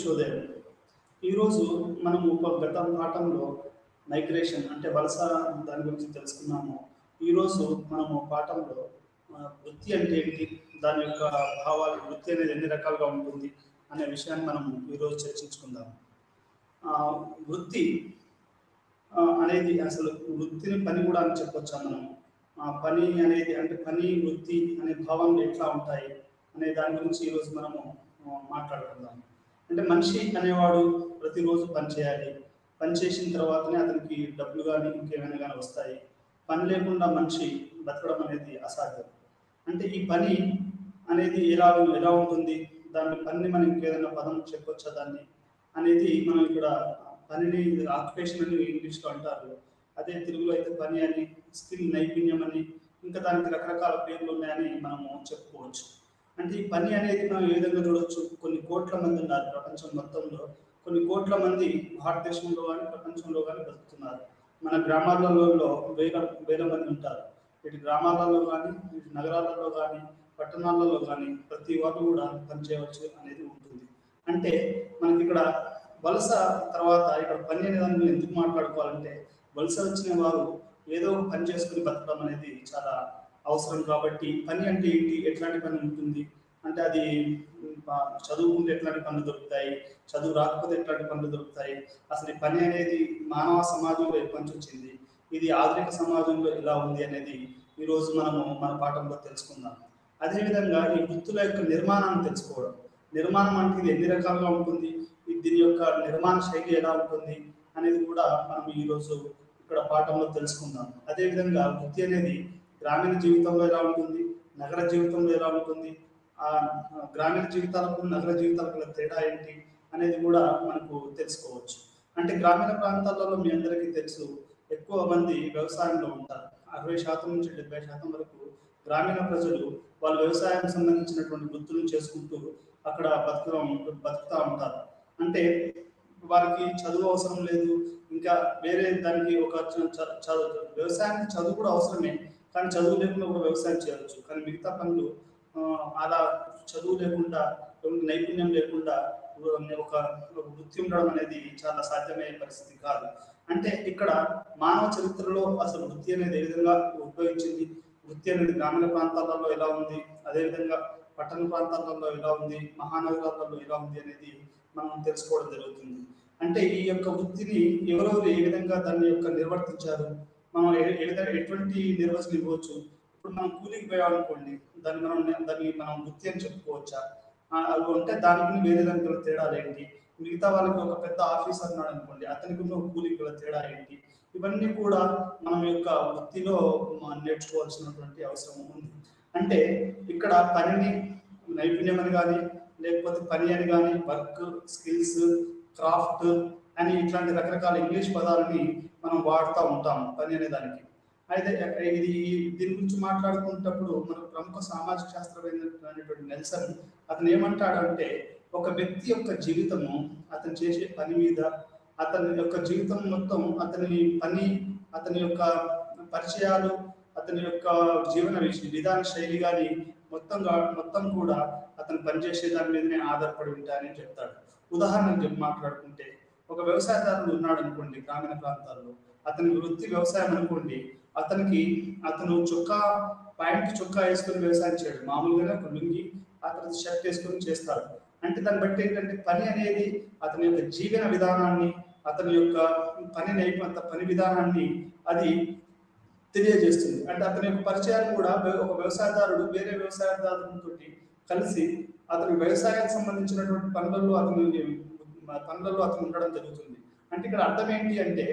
శుభోదయం. ఈరోజు మనము గత పాఠంలో మైగ్రేషన్ అంటే వలస దాని గురించి తెలుసుకున్నాము. ఈరోజు మనము పాఠంలో వృత్తి అంటే ఏంటి, దాని యొక్క భావాలు, వృత్తి అనేది ఎన్ని రకాలుగా ఉంటుంది అనే విషయాన్ని మనము ఈరోజు చర్చించుకుందాం. వృత్తి అనేది అసలు వృత్తిని పని కూడా అని చెప్పొచ్చా మనం? పని అనేది అంటే పని, వృత్తి అనే భావనలు ఎట్లా ఉంటాయి అనే దాని గురించి ఈరోజు మనము మాట్లాడుకుందాం. అంటే మనిషి అనేవాడు ప్రతిరోజు పని చేయాలి. పని చేసిన తర్వాతనే అతనికి డబ్బులు కానీ ఇంకేమైనా కానీ వస్తాయి. పని లేకుండా మనిషి బతకడం అనేది అసాధ్యం. అంటే ఈ పని అనేది ఎలా ఉంటుంది, దాని పనిని మనం ఇంకేదైనా పదం చెప్పొచ్చా దాన్ని అనేది మనం ఇక్కడ పనిని ఆక్యుపేషన్ అని ఇంగ్లీష్లో అంటారు. అదే తెలుగులో అయితే పని అని, స్కిల్ నైపుణ్యం అని, ఇంకా దానికి రకరకాల పేర్లు ఉన్నాయని మనము చెప్పుకోవచ్చు. అంటే ఈ పని అనేది మనం ఏ విధంగా చూడవచ్చు? కొన్ని కోట్ల మంది ఉన్నారు ప్రపంచం మొత్తంలో. కొన్ని కోట్ల మంది భారతదేశంలో కానీ ప్రపంచంలో కానీ బతుకుతున్నారు. మన గ్రామాలలో వేల వేల మంది ఉంటారు. ఇటు గ్రామాలలో కానీ, ఇటు నగరాలలో కానీ, పట్టణాలలో కానీ ప్రతి వారు కూడా పనిచేయవచ్చు అనేది ఉంటుంది. అంటే మనకి ఇక్కడ వలస తర్వాత ఇక్కడ పని అనే దాన్ని ఎందుకు మాట్లాడుకోవాలంటే, వలస వచ్చిన వారు ఏదో పని చేసుకుని బతకడం అనేది చాలా అవసరం. కాబట్టి పని అంటే ఏంటి, ఎట్లాంటి పని ఉంటుంది అంటే అది చదువుకుంటే ఎట్లాంటి పనులు దొరుకుతాయి, చదువు రాకపోతే ఎట్లాంటి పనులు దొరుకుతాయి, అసలు ఈ పని అనేది మానవ సమాజంలో ఎప్పటి నుంచి వచ్చింది, ఇది ఆధునిక సమాజంలో ఎలా ఉంది అనేది ఈరోజు మనము మన పాఠంలో తెలుసుకుందాం. అదేవిధంగా ఈ వృత్తుల యొక్క నిర్మాణాన్ని తెలుసుకోవడం. నిర్మాణం అంటే ఇది ఎన్ని రకాలుగా ఉంటుంది, దీని యొక్క నిర్మాణ శైలి ఎలా ఉంటుంది అనేది కూడా మనం ఈరోజు ఇక్కడ పాఠంలో తెలుసుకుందాం. అదేవిధంగా వృత్తి అనేది గ్రామీణ జీవితంలో ఎలా ఉంటుంది, నగర జీవితంలో ఎలా ఉంటుంది, ఆ గ్రామీణ జీవితాలకు నగర జీవితాలకు తేడా ఏంటి అనేది కూడా మనకు తెలుసుకోవచ్చు. అంటే గ్రామీణ ప్రాంతాలలో మీ అందరికీ తెలుసు, ఎక్కువ మంది వ్యవసాయంలో ఉంటారు. 60% నుంచి 70% వరకు గ్రామీణ ప్రజలు వాళ్ళు వ్యవసాయానికి సంబంధించినటువంటి వృత్తులను చేసుకుంటూ అక్కడ బతుకుతూ ఉంటారు. అంటే వారికి చదువు అవసరం లేదు, ఇంకా వేరే దానికి ఒక వ్యవసాయానికి చదువు కూడా అవసరమే, కానీ చదువు లేకుండా కూడా వ్యవసాయం చేయవచ్చు. కానీ మిగతా పనులు అలా చదువు లేకుండా, నైపుణ్యం లేకుండా ఒక వృత్తి ఉండడం అనేది చాలా సాధ్యమయ్యే పరిస్థితి కాదు. అంటే ఇక్కడ మానవ చరిత్రలో అసలు వృత్తి అనేది ఏ విధంగా ఉద్భవించింది, వృత్తి అనేది గ్రామీణ ప్రాంతాలలో ఎలా ఉంది, అదేవిధంగా పట్టణ ప్రాంతాలలో ఎలా ఉంది, మహానగరాలలో ఎలా ఉంది అనేది మనం తెలుసుకోవడం జరుగుతుంది. అంటే ఈ యొక్క వృత్తిని ఎవరెవరు ఏ విధంగా దాన్ని యొక్క నిర్వర్తించారు, మనం ఎటువంటి నిర్వచనం ఇవ్వచ్చు. ఇప్పుడు మనం కూలికి పోయామనుకోండి, దాన్ని మనం వృత్తి అని చెప్పుకోవచ్చా? అవి అంటే దానికి వేరే దానికి తేడాలు ఏంటి, మిగతా వాళ్ళకి ఒక పెద్ద ఆఫీసర్ ఉన్నాడు అనుకోండి, అతనికి ఉన్న కూలికి గల తేడా ఏంటి, ఇవన్నీ కూడా మనం యొక్క వృత్తిలో నేర్చుకోవాల్సినటువంటి అవసరం ఉంది. అంటే ఇక్కడ పనిని నైపుణ్యం అని కానీ, లేకపోతే పని అని కానీ, వర్క్, స్కిల్స్, క్రాఫ్ట్ అని ఇట్లాంటి రకరకాల ఇంగ్లీష్ పదాలని మనం వాడుతూ ఉంటాం పని అనే దానికి. అయితే దీని గురించి మాట్లాడుకునేటప్పుడు మనకు ప్రముఖ సామాజిక శాస్త్రవేత్త నెల్సన్ అతను ఏమంటాడంటే, ఒక వ్యక్తి యొక్క జీవితము అతను చేసే పని మీద, అతని యొక్క జీవితం మొత్తం అతని పని, అతని యొక్క పరిచయాలు, అతని యొక్క జీవన విధాన శైలి కానీ మొత్తం కూడా అతను పనిచేసే దాని మీదనే ఆధారపడి ఉంటాయని చెప్తాడు. ఉదాహరణకు మాట్లాడుకుంటే, ఒక వ్యవసాయదారుడు ఉన్నాడు అనుకోండి గ్రామీణ ప్రాంతాల్లో, అతని వృత్తి వ్యవసాయం అనుకోండి, అతను ప్యాంట్ చొక్కా వేసుకొని వ్యవసాయం చేయడు, మామూలుగానే ఒక లుంగి ఆ తర్వాత షర్ట్ వేసుకొని చేస్తాడు. అంటే దాన్ని బట్టి ఏంటంటే పని అనేది అతని యొక్క జీవన విధానాన్ని, అతని యొక్క పని విధానాన్ని అది తెలియజేస్తుంది. అంటే అతని యొక్క పరిచయాలు కూడా ఒక వ్యవసాయదారుడు వేరే వ్యవసాయదారులతో కలిసి అతని వ్యవసాయానికి సంబంధించినటువంటి పనులలో అతను ఉండడం జరుగుతుంది. అంటే ఇక్కడ అర్థం ఏంటి అంటే,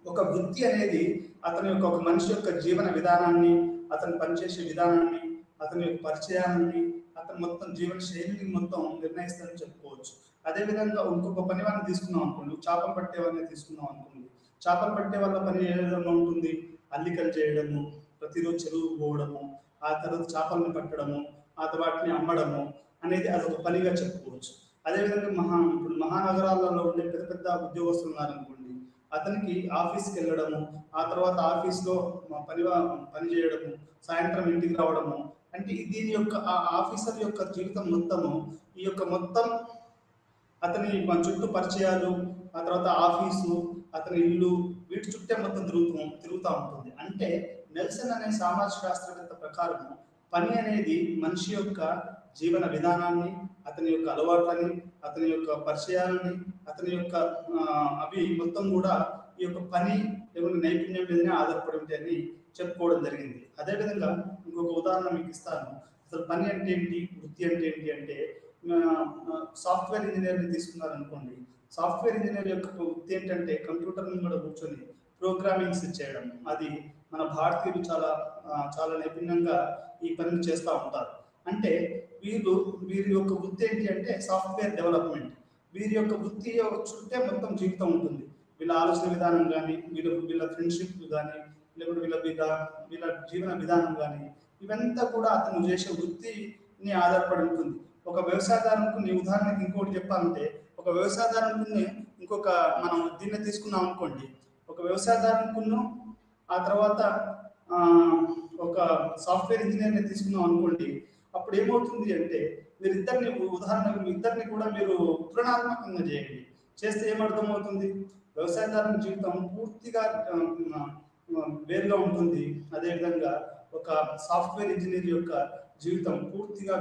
ఒక వృత్తి అనేది అతని యొక్క ఒక మనిషి యొక్క జీవన విధానాన్ని, అతను పనిచేసే విధానాన్ని, అతని యొక్క పరిచయాన్ని, అతని మొత్తం జీవన శైలిని మొత్తం నిర్ణయిస్తారని చెప్పుకోవచ్చు. అదేవిధంగా ఇంకొక పని వాళ్ళని తీసుకున్నాం అనుకోండి, చేపలు పట్టే వాళ్ళని తీసుకున్నాం అనుకోండి, చేపలు పట్టే వాళ్ళ పని ఏ విధంగా ఉంటుంది, అల్లికలు చేయడము, ప్రతిరోజు చెరువుకు పోవడము, ఆ తర్వాత చేపలను పట్టడము, ఆ వాటిని అమ్మడము అనేది అదొక పనిగా చెప్పుకోవచ్చు. అదేవిధంగా ఇప్పుడు మహానగరాలలో ఉండే పెద్ద పెద్ద ఉద్యోగస్తులు ఉన్నారనుకోండి, అతనికి ఆఫీస్కి వెళ్ళడము, ఆ తర్వాత ఆఫీస్లో పని చేయడము, సాయంత్రం ఇంటికి రావడము, అంటే దీని యొక్క ఆ ఆఫీసర్ యొక్క జీవితం మొత్తము ఈ యొక్క మొత్తం అతని మన చుట్టూ పరిచయాలు, ఆ తర్వాత ఆఫీసు, అతని ఇల్లు, వీటి చుట్టే మొత్తం తిరుగుతూ ఉంటుంది. అంటే నెల్సన్ అనే సామాజిక శాస్త్రవేత్త ప్రకారం పని అనేది మనిషి యొక్క జీవన విధానాన్ని, అతని యొక్క అలవాట్లని, అతని యొక్క పరిచయాలని, అతని యొక్క అవి మొత్తం కూడా ఈ యొక్క పని లేకుంటే నైపుణ్యం మీదనే ఆధారపడి ఉంటాయని చెప్పుకోవడం జరిగింది. అదేవిధంగా ఇంకొక ఉదాహరణ మీకు ఇస్తాను. అసలు పని అంటే ఏంటి, వృత్తి అంటే ఏంటి అంటే సాఫ్ట్వేర్ ఇంజనీర్ని తీసుకున్నారనుకోండి. సాఫ్ట్వేర్ ఇంజనీర్ యొక్క వృత్తి ఏంటంటే కంప్యూటర్ ముంగడ కూర్చొని ప్రోగ్రామింగ్స్ చేయడం. అది మన భారతీయులు చాలా నైపుణ్యంగా ఈ పనిని చేస్తూ ఉంటారు. అంటే వీరి యొక్క వృత్తి ఏంటి అంటే సాఫ్ట్వేర్ డెవలప్మెంట్. వీరి యొక్క వృత్తి చుట్టే మొత్తం జీవితం ఉంటుంది. వీళ్ళ ఆలోచన విధానం కానీ, వీళ్ళ ఫ్రెండ్షిప్ కానీ, లేకుంటే వీళ్ళ జీవన విధానం కానీ, ఇవంతా కూడా అతను చేసే వృత్తిని ఆధారపడి ఉంటుంది. ఒక వ్యవసాయదారునికి ఉదాహరణకి ఇంకోటి చెప్పాలంటే, ఒక వ్యవసాయదారునికి ఇంకొక మనం దీన్ని తీసుకున్నాం అనుకోండి. ఒక వ్యవసాయదారునికి ఆ తర్వాత ఒక సాఫ్ట్వేర్ ఇంజనీర్ని తీసుకున్నాం అనుకోండి. అప్పుడు ఏమవుతుంది అంటే ఉదాహరణకు మీ ఇద్దరిని కూడా మీరు తులనాత్మకంగా చేయండి. చేస్తే ఏమర్థమవుతుంది? వ్యవసాయదారుని జీవితం పూర్తిగా వేరుగా ఉంటుంది. అదేవిధంగా ఒక సాఫ్ట్వేర్ ఇంజనీర్ యొక్క జీవితం పూర్తిగా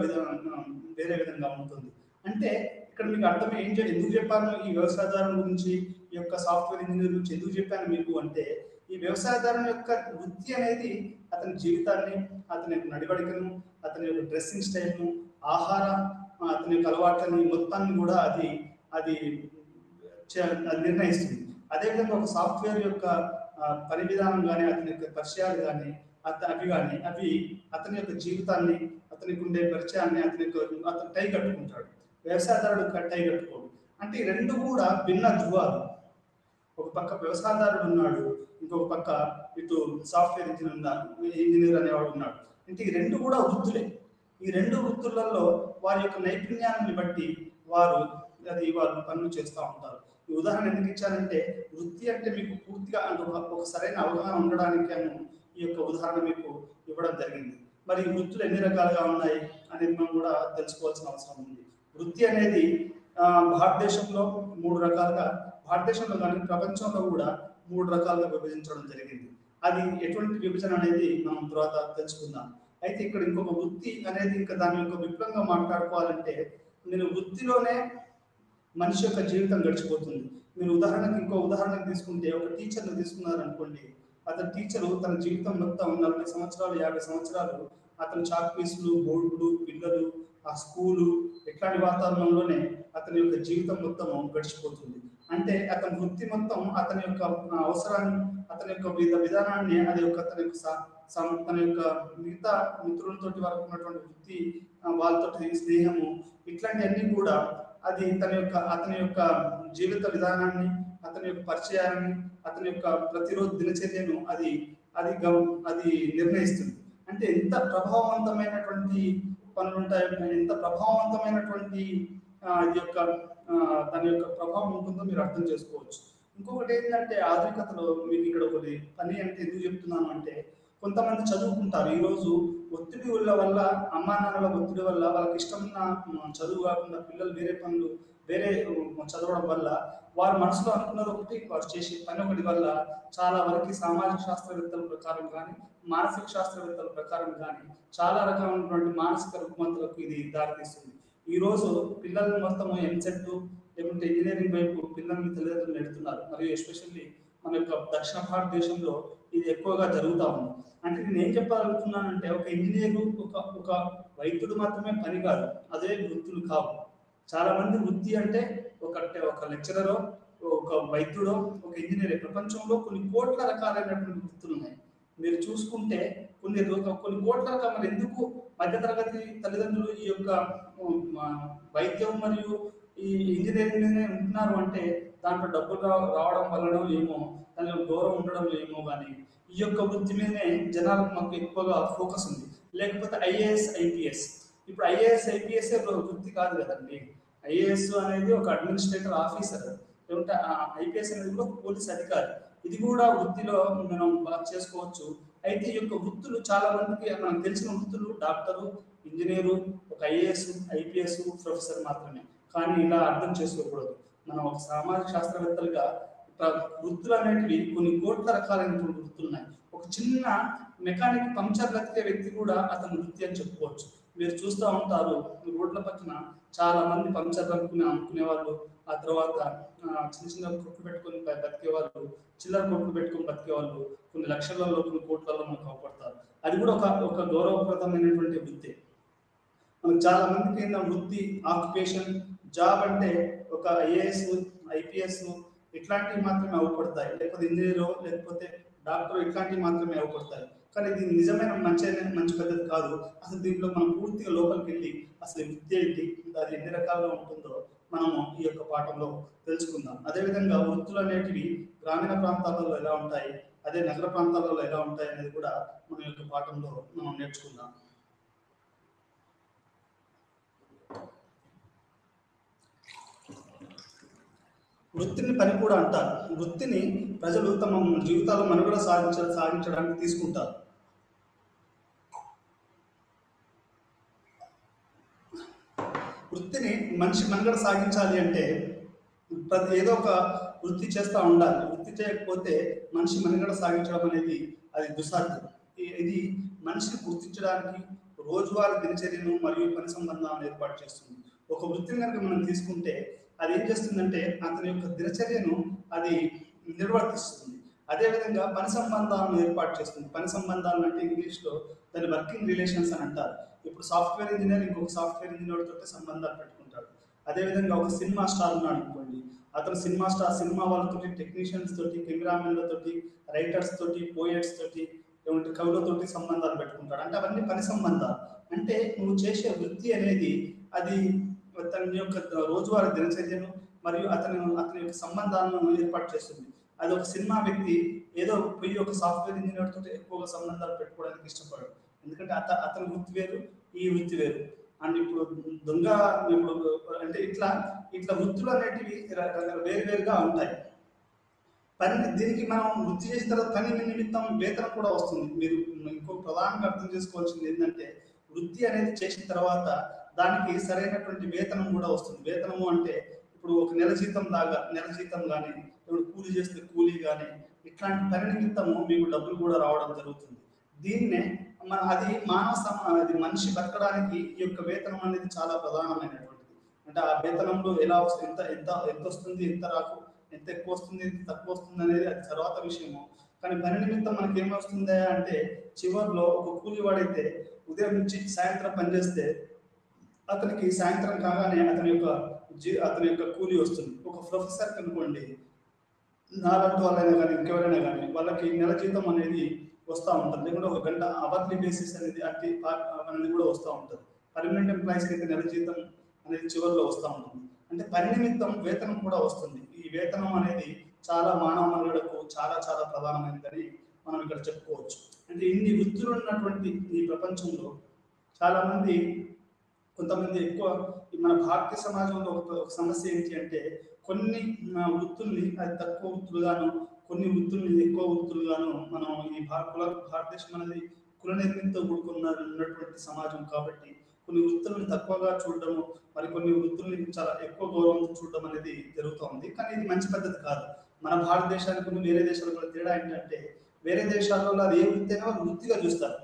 వేరే విధంగా ఉంటుంది. అంటే ఇక్కడ మీకు అర్థం ఎందుకు చెప్పాను ఈ వ్యవసాయదారుని గురించి, ఈ యొక్క సాఫ్ట్వేర్ ఇంజనీర్ గురించి ఎందుకు చెప్పాను మీకు అంటే, ఈ వ్యవసాయదారుని యొక్క వృత్తి అనేది అతని జీవితాన్ని, అతని యొక్క నడివడికను, అతని యొక్క డ్రెస్సింగ్ స్టైల్ను, ఆహారం, అతని యొక్క అలవాట్లని మొత్తాన్ని కూడా అది నిర్ణయిస్తుంది. అదేవిధంగా ఒక సాఫ్ట్వేర్ యొక్క పని విధానం కానీ, అతని యొక్క పరిచయాలు కానీ, అవి అతని యొక్క జీవితాన్ని, అతనికి ఉండే పరిచయాన్ని, అతను టై కట్టుకుంటాడు. వ్యవసాయదారుడు టై కట్టుకోడు. అంటే ఈ రెండు కూడా భిన్న ధృవాలు. ఒక పక్క వ్యవసాయదారుడు ఉన్నాడు, ఇంకొక పక్క ఇటు సాఫ్ట్వేర్ ఇంజనీర్ అనేవాడు ఉన్నాడు. అంటే ఈ రెండు కూడా వృత్తులే. ఈ రెండు వృత్తులలో వారి యొక్క నైపుణ్యాన్ని బట్టి వారు పనులు చేస్తూ ఉంటారు. ఈ ఉదాహరణ ఎందుకు ఇచ్చానంటే, వృత్తి అంటే మీకు పూర్తిగా ఒక సరైన అవగాహన ఉండడానికి ఈ యొక్క ఉదాహరణ మీకు ఇవ్వడం జరిగింది. మరి ఈ వృత్తులు ఎన్ని రకాలుగా ఉన్నాయి అనేది మనం కూడా తెలుసుకోవాల్సిన అవసరం ఉంది. వృత్తి అనేది భారతదేశంలో భారతదేశంలో కానీ ప్రపంచంలో కూడా 3 రకాలుగా విభజించడం జరిగింది. అది ఎటువంటి విభజన అనేది మనం తర్వాత తెలుసుకుందాం. అయితే ఇక్కడ ఇంకొక వృత్తి అనేది ఇంకా దాని యొక్క విపులంగా మాట్లాడుకోవాలంటే, మీరు వృత్తిలోనే మనిషి యొక్క జీవితం గడిచిపోతుంది. మీరు ఇంకో ఉదాహరణకు తీసుకుంటే, ఒక టీచర్ని తీసుకున్నారనుకోండి. అతను టీచరు తన జీవితం మొత్తం 40 సంవత్సరాలు 50 సంవత్సరాలు అతను చాక్ పీసులు, బోర్డులు, పిల్లలు, ఆ స్కూలు ఇట్లాంటి వాతావరణంలోనే అతని యొక్క జీవితం మొత్తం గడిచిపోతుంది. అంటే అతని వృత్తి మొత్తం అతని యొక్క అవసరాన్ని, అతని యొక్క విధానాన్ని, తన యొక్క మిగతా మిత్రులతోటి వరకు ఉన్నటువంటి వృత్తి, వాళ్ళతోటి స్నేహము, ఇట్లాంటివన్నీ కూడా అది అతని యొక్క జీవిత విధానాన్ని, అతని యొక్క పరిచయాన్ని, అతని యొక్క ప్రతిరోజు దినచర్యను అది నిర్ణయిస్తుంది. అంటే ఎంత ప్రభావవంతమైనటువంటి పనులు ఉంటాయో, ఎంత ప్రభావవంతమైనటువంటి దాని యొక్క ప్రభావం ఉంటుందో మీరు అర్థం చేసుకోవచ్చు. ఇంకొకటి ఏంటంటే, ఆధునికతలో మీకు ఇక్కడ ఒకటి పని అంటే ఎందుకు చెప్తున్నాను అంటే, కొంతమంది చదువుకుంటారు. ఈరోజు ఒత్తిడి వల్ల, అమ్మా నాన్నల ఒత్తిడి వల్ల వాళ్ళకి ఇష్టమైన చదువు కాకుండా పిల్లలు వేరే చదవడం వల్ల వారి మనసులో అనుకున్నది ఒకటి, వారు చేసే పని ఒకటి వల్ల చాలా వరకు సామాజిక శాస్త్రవేత్తల ప్రకారం కానీ, మానసిక శాస్త్రవేత్తల ప్రకారం కానీ చాలా రకమైనటువంటి మానసిక రుగ్మతలకు ఇది దారితీస్తుంది. ఈరోజు పిల్లలు మొత్తం ఎంసెట్ లేకుంటే ఇంజనీరింగ్ వైపు పిల్లల్ని తల్లిదండ్రులు నెడుతున్నారు. మరియు ఎస్పెషల్లీ మన యొక్క దక్షిణ భారతదేశంలో ఇది ఎక్కువగా జరుగుతూ ఉంది. అంటే నేను ఏం చెప్పాలనుకున్నానంటే, ఒక ఇంజనీరు, ఒక వైద్యుడు మాత్రమే పని కాదు, అదే వృత్తులు కావు. చాలా మంది వృత్తి అంటే ఒక లెక్చరరో, ఒక వైద్యుడో, ఒక ఇంజనీరే. ప్రపంచంలో కొన్ని కోట్ల రకాలైనటువంటి వృత్తులు ఉన్నాయి. మీరు చూసుకుంటే కొన్ని కోట్ల రకాలు. ఎందుకు మధ్యతరగతి తల్లిదండ్రులు ఈ యొక్క వైద్యం మరియు ఈ ఇంజనీరింగ్ ఉంటున్నారు అంటే, దాంట్లో డబ్బులు రావడం వల్లనో ఏమో, దానిలో గౌరవం ఉండడం ఏమో, కానీ ఈ యొక్క వృత్తి మీదనే జనాలకు మాకు ఎక్కువగా ఫోకస్ ఉంది. లేకపోతే ఐఏఎస్, ఐపీఎస్. ఇప్పుడు ఐఏఎస్, ఐపీఎస్ వృత్తి కాదు కదండి. ఐఏఎస్ అనేది ఒక అడ్మినిస్ట్రేటర్ ఆఫీసర్, లేకుంటే ఐపీఎస్ అనేది కూడా పోలీస్ అధికారి. ఇది కూడా వృత్తిలో మనం బాగా చేసుకోవచ్చు. అయితే ఈ యొక్క వృత్తులు చాలా మందికి మనకు తెలిసిన వృత్తులు డాక్టరు, ఇంజనీరు, ఒక ఐఏఎస్, ఐపీఎస్, ప్రొఫెసర్ మాత్రమే. కానీ ఇలా అర్థం చేసుకోకూడదు. మనం ఒక సామాజిక శాస్త్రవేత్తలుగా వృత్తులు అనేటివి కొన్ని కోట్ల రకాలైనటువంటి వృత్తులు ఉన్నాయి. ఒక చిన్న మెకానిక్ పంక్చర్ లతికే వ్యక్తి కూడా అతను వృత్తి అని చెప్పుకోవచ్చు. మీరు చూస్తూ ఉంటారు రోడ్ల పక్కన చాలా మంది పంక్చర్లు అమ్ముకునే వాళ్ళు, ఆ తర్వాత చిన్న చిన్న కొట్లు పెట్టుకొని బతికే వాళ్ళు, చిల్లర కొట్లు పెట్టుకొని బతికే వాళ్ళు కొన్ని లక్షలలో కొన్ని కోట్లలో మనకు అవపడతారు. అది కూడా ఒక ఒక గౌరవప్రదమైనటువంటి వృత్తి. మనకు చాలా మందికి ఏంటంటే వృత్తి, ఆక్యుపేషన్, జాబ్ అంటే ఒక ఐఏఎస్, ఐపీఎస్ ఇట్లాంటివి మాత్రమే అవపడతాయి, లేకపోతే ఇంజనీరు, లేకపోతే డాక్టర్ ఇట్లాంటివి మాత్రమే అవపడతాయి. కానీ ఇది నిజమైన మంచి పద్ధతి కాదు. అసలు దీంట్లో మనం పూర్తిగా లోపలికి వెళ్ళి అసలు వృత్తి ఏంటి, అది ఎన్ని రకాలుగా ఉంటుందో మనము ఈ యొక్క పాఠంలో తెలుసుకుందాం. అదేవిధంగా వృత్తులు అనేటివి గ్రామీణ ప్రాంతాలలో ఎలా ఉంటాయి, అదే నగర ప్రాంతాలలో ఎలా ఉంటాయి అనేది కూడా మన యొక్క పాఠంలో మనం నేర్చుకుందాం. వృత్తిని పని కూడా అంటారు. వృత్తిని ప్రజలు తమ జీవితాల్లో మనుగడ సాగించడానికి తీసుకుంటారు. వృత్తిని మనిషి మనుగడ సాగించాలి అంటే ఏదో ఒక వృత్తి చేస్తూ ఉండాలి. వృత్తి చేయకపోతే మనిషి మనుగడ సాగించడం అనేది అది దుసాధ్యం. ఇది మనిషిని గుర్తించడానికి రోజువారీ దినచర్యను మరియు పని సంబంధాలను ఏర్పాటు చేస్తుంది. ఒక వృత్తిని కనుక మనం తీసుకుంటే అది ఏం చేస్తుందంటే అతని యొక్క దినచర్యను అది నిర్వర్తిస్తుంది. అదేవిధంగా పని సంబంధాలను ఏర్పాటు చేస్తుంది. పని సంబంధాలు అంటే ఇంగ్లీష్లో దాన్ని వర్కింగ్ రిలేషన్స్ అని అంటారు. ఇప్పుడు సాఫ్ట్వేర్ ఇంజనీర్ ఇంకొక సాఫ్ట్వేర్ ఇంజనీర్ తోటి సంబంధాలు పెట్టుకుంటాడు. అదేవిధంగా ఒక సినిమా స్టార్ ఉన్నాడు అనుకోండి, అతను సినిమా వాళ్ళతోటి, టెక్నీషియన్స్ తోటి, కెమెరామెన్లతోటి, రైటర్స్ తోటి, పోయట్స్ తోటి, ఏమంటే కవులతోటి సంబంధాలు పెట్టుకుంటాడు. అంటే అవన్నీ పని సంబంధాలు. అంటే నువ్వు చేసే వృత్తి అనేది అది అతని యొక్క రోజువారీ దినచర్యను మరియు అతని యొక్క సంబంధాలను ఏర్పాటు చేస్తుంది. అది ఒక సినిమా వ్యక్తి ఏదో పోయి ఒక సాఫ్ట్వేర్ ఇంజనీర్ తోటి ఎక్కువగా సంబంధాలు పెట్టుకోవడానికి ఇష్టపడడు. ఎందుకంటే అతని వృత్తి వేరు, ఈ వృత్తి వేరు. అండ్ ఇప్పుడు ఇప్పుడు అంటే ఇట్లా వృత్తులు అనేటివి వేరువేరుగా ఉంటాయి. దీనికి మనం వృత్తి చేసిన తర్వాత పని నిమిత్తం వేతనం కూడా వస్తుంది. మీరు ఇంకో ప్రధానంగా అర్థం చేసుకోవాల్సింది ఏంటంటే వృత్తి అనేది చేసిన తర్వాత దానికి సరైనటువంటి వేతనం కూడా వస్తుంది. వేతనము అంటే ఇప్పుడు ఒక నెల జీతం కానీ, ఇప్పుడు కూలీ చేస్తే కూలీ కానీ, ఇట్లాంటి పని నిమిత్తము మీకు డబ్బులు కూడా రావడం జరుగుతుంది. దీన్నే అది అది మనిషి బతకడానికి ఈ యొక్క వేతనం అనేది చాలా ప్రధానమైనటువంటిది. అంటే ఆ వేతనంలో ఎలా ఎంత ఎంత ఎంత వస్తుంది, ఎంత ఎక్కువ వస్తుంది, ఎంత తక్కువ వస్తుంది అనేది అది తర్వాత విషయము. కానీ పని నిమిత్తం మనకి ఏమొస్తుందా అంటే చివరిలో ఒక కూలీ వాడైతే ఉదయం నుంచి సాయంత్రం పనిచేస్తే అతనికి సాయంత్రం కాగానే అతని యొక్క కూలీ వస్తుంది. ఒక ప్రొఫెసర్ అనుకోండి, నాలాంటి వాళ్ళైనా కానీ ఇంకెవరైనా కానీ వాళ్ళకి నెల జీతం అనేది వస్తూ ఉంటుంది. లేకుంటే ఒక గంట అవర్లీ బేసిస్ అనేది అనేది కూడా వస్తూ ఉంటుంది. పర్మనెంట్ ఎంప్లాయీస్కి అయితే నెల జీతం అనేది చివరిలో వస్తూ ఉంటుంది. అంటే పని నిమిత్తం వేతనం కూడా వస్తుంది. ఈ వేతనం అనేది చాలా మానవ మనుగడకు చాలా చాలా ప్రధానమైనదని మనం ఇక్కడ చెప్పుకోవచ్చు. అంటే ఇన్ని వృత్తులు ఉన్నటువంటి ఈ ప్రపంచంలో కొంతమంది ఎక్కువ మన భారతీయ సమాజంలో ఒక సమస్య ఏంటి అంటే కొన్ని వృత్తుల్ని అది తక్కువ వృత్తులుగాను, కొన్ని వృత్తుల్ని ఎక్కువ వృత్తులుగాను మనం ఈ భారతదేశం అనేది కుల నిర్మితితో ఉన్నటువంటి సమాజం కాబట్టి కొన్ని వృత్తులను తక్కువగా చూడడము, మరి కొన్ని వృత్తుల్ని చాలా ఎక్కువ గౌరవంతో చూడడం అనేది జరుగుతూ కానీ ఇది మంచి పద్ధతి కాదు. మన భారతదేశానికి వేరే దేశాలకు తేడా ఏంటంటే వేరే దేశాలలో అది ఏ వృత్తి అయినా వృత్తిగా చూస్తారు.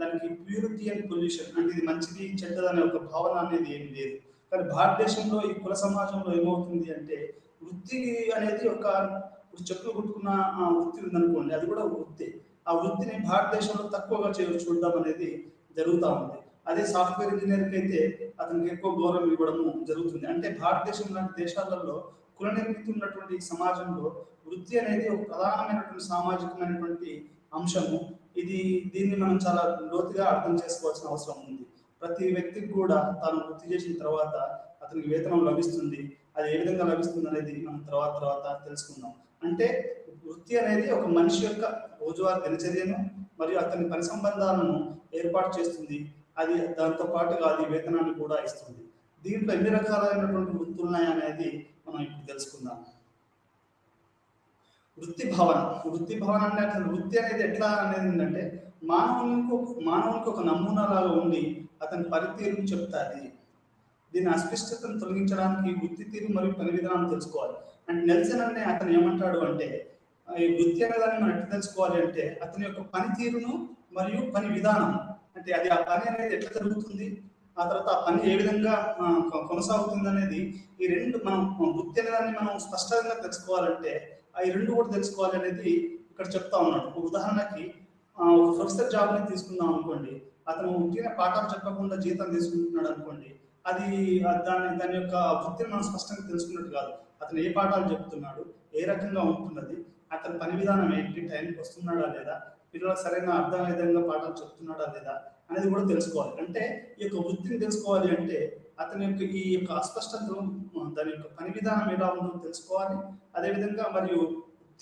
దానికి ప్యూరిటీ అండ్ పొల్యూషన్ అంటే ఇది మంచిది చెడ్డది అనే ఒక భావన అనేది ఏమి లేదు. కానీ భారతదేశంలో ఈ కుల సమాజంలో ఏమవుతుంది అంటే వృత్తి అనేది ఇప్పుడు చెప్పులు కుట్టుకున్న వృత్తి ఉందనుకోండి, అది కూడా వృత్తి. ఆ వృత్తిని భారతదేశంలో తక్కువగా చూడడం అనేది జరుగుతూ ఉంది. అదే సాఫ్ట్వేర్ ఇంజనీర్కి అయితే అతనికి ఎక్కువ గౌరవం ఇవ్వడం జరుగుతుంది. అంటే భారతదేశం లాంటి దేశాలలో కుల నిర్మితి ఉన్నటువంటి సమాజంలో వృత్తి అనేది ఒక ప్రధానమైనటువంటి సామాజికమైనటువంటి అంశము. దీన్ని మనం చాలా లోతుగా అర్థం చేసుకోవాల్సిన అవసరం ఉంది. ప్రతి వ్యక్తికి కూడా తాను వృత్తి చేసిన తర్వాత అతనికి వేతనం లభిస్తుంది. అది ఏ విధంగా లభిస్తుంది అనేది మనం తర్వాత తెలుసుకుందాం. అంటే వృత్తి అనేది ఒక మనిషి యొక్క రోజువారీ దినచర్యను మరియు అతని పని సంబంధాలను ఏర్పాటు చేస్తుంది. అది దాంతో పాటుగా అది వేతనాన్ని కూడా ఇస్తుంది. దీంట్లో ఎన్ని రకాలైనటువంటి వృత్తులు ఉన్నాయనేది మనం ఇప్పుడు తెలుసుకుందాం. వృత్తి భావన అంటే అసలు వృత్తి అనేది ఎట్లా అనేది ఏంటంటే మానవునికి ఒక నమూనా లాగా ఉండి అతని పనితీరుని చెప్తాది. దీని అస్పష్టతను తొలగించడానికి వృత్తి తీరు మరియు పని విధానం తెలుసుకోవాలి. అంటే నెల్సన్ అనే అతను ఏమంటాడు అంటే ఈ వృత్తి అనేదాన్ని మనం ఎట్లా తెలుసుకోవాలి అంటే అతని యొక్క పనితీరును మరియు పని విధానం, అంటే అది ఆ పని అనేది ఎట్లా జరుగుతుంది, ఆ తర్వాత ఆ పని ఏ విధంగా కొనసాగుతుంది అనేది ఈ రెండు మనం వృత్తి అనేదాన్ని మనం స్పష్టంగా తెలుసుకోవాలంటే ఈ రెండు కూడా తెలుసుకోవాలి అనేది ఇక్కడ చెప్తా ఉన్నాడు. ఉదాహరణకి ఒక ప్రొఫెసర్ జాబ్ని తీసుకుందాం అనుకోండి, అతను ఉట్టిన పాఠాలు చెప్పకుండా జీతం తీసుకుంటున్నాడు అనుకోండి, అది దాని యొక్క వృత్తిని మనం స్పష్టంగా తెలుసుకున్నట్టు కాదు. అతను ఏ పాఠాలు చెప్తున్నాడు, ఏ రకంగా ఉంటున్నది, అతని పని విధానం ఏంటి, టైంకి వస్తున్నాడా లేదా, పిల్లలకు సరైన అర్థమయ్యే విధంగా పాఠాలు చెప్తున్నాడా లేదా అనేది కూడా తెలుసుకోవాలి. అంటే ఈ యొక్క వృత్తిని తెలుసుకోవాలి అంటే అతని యొక్క ఈ యొక్క అస్పష్టతను, దాని యొక్క పని విధానం ఎలా ఉందో తెలుసుకోవాలి. అదేవిధంగా మరియు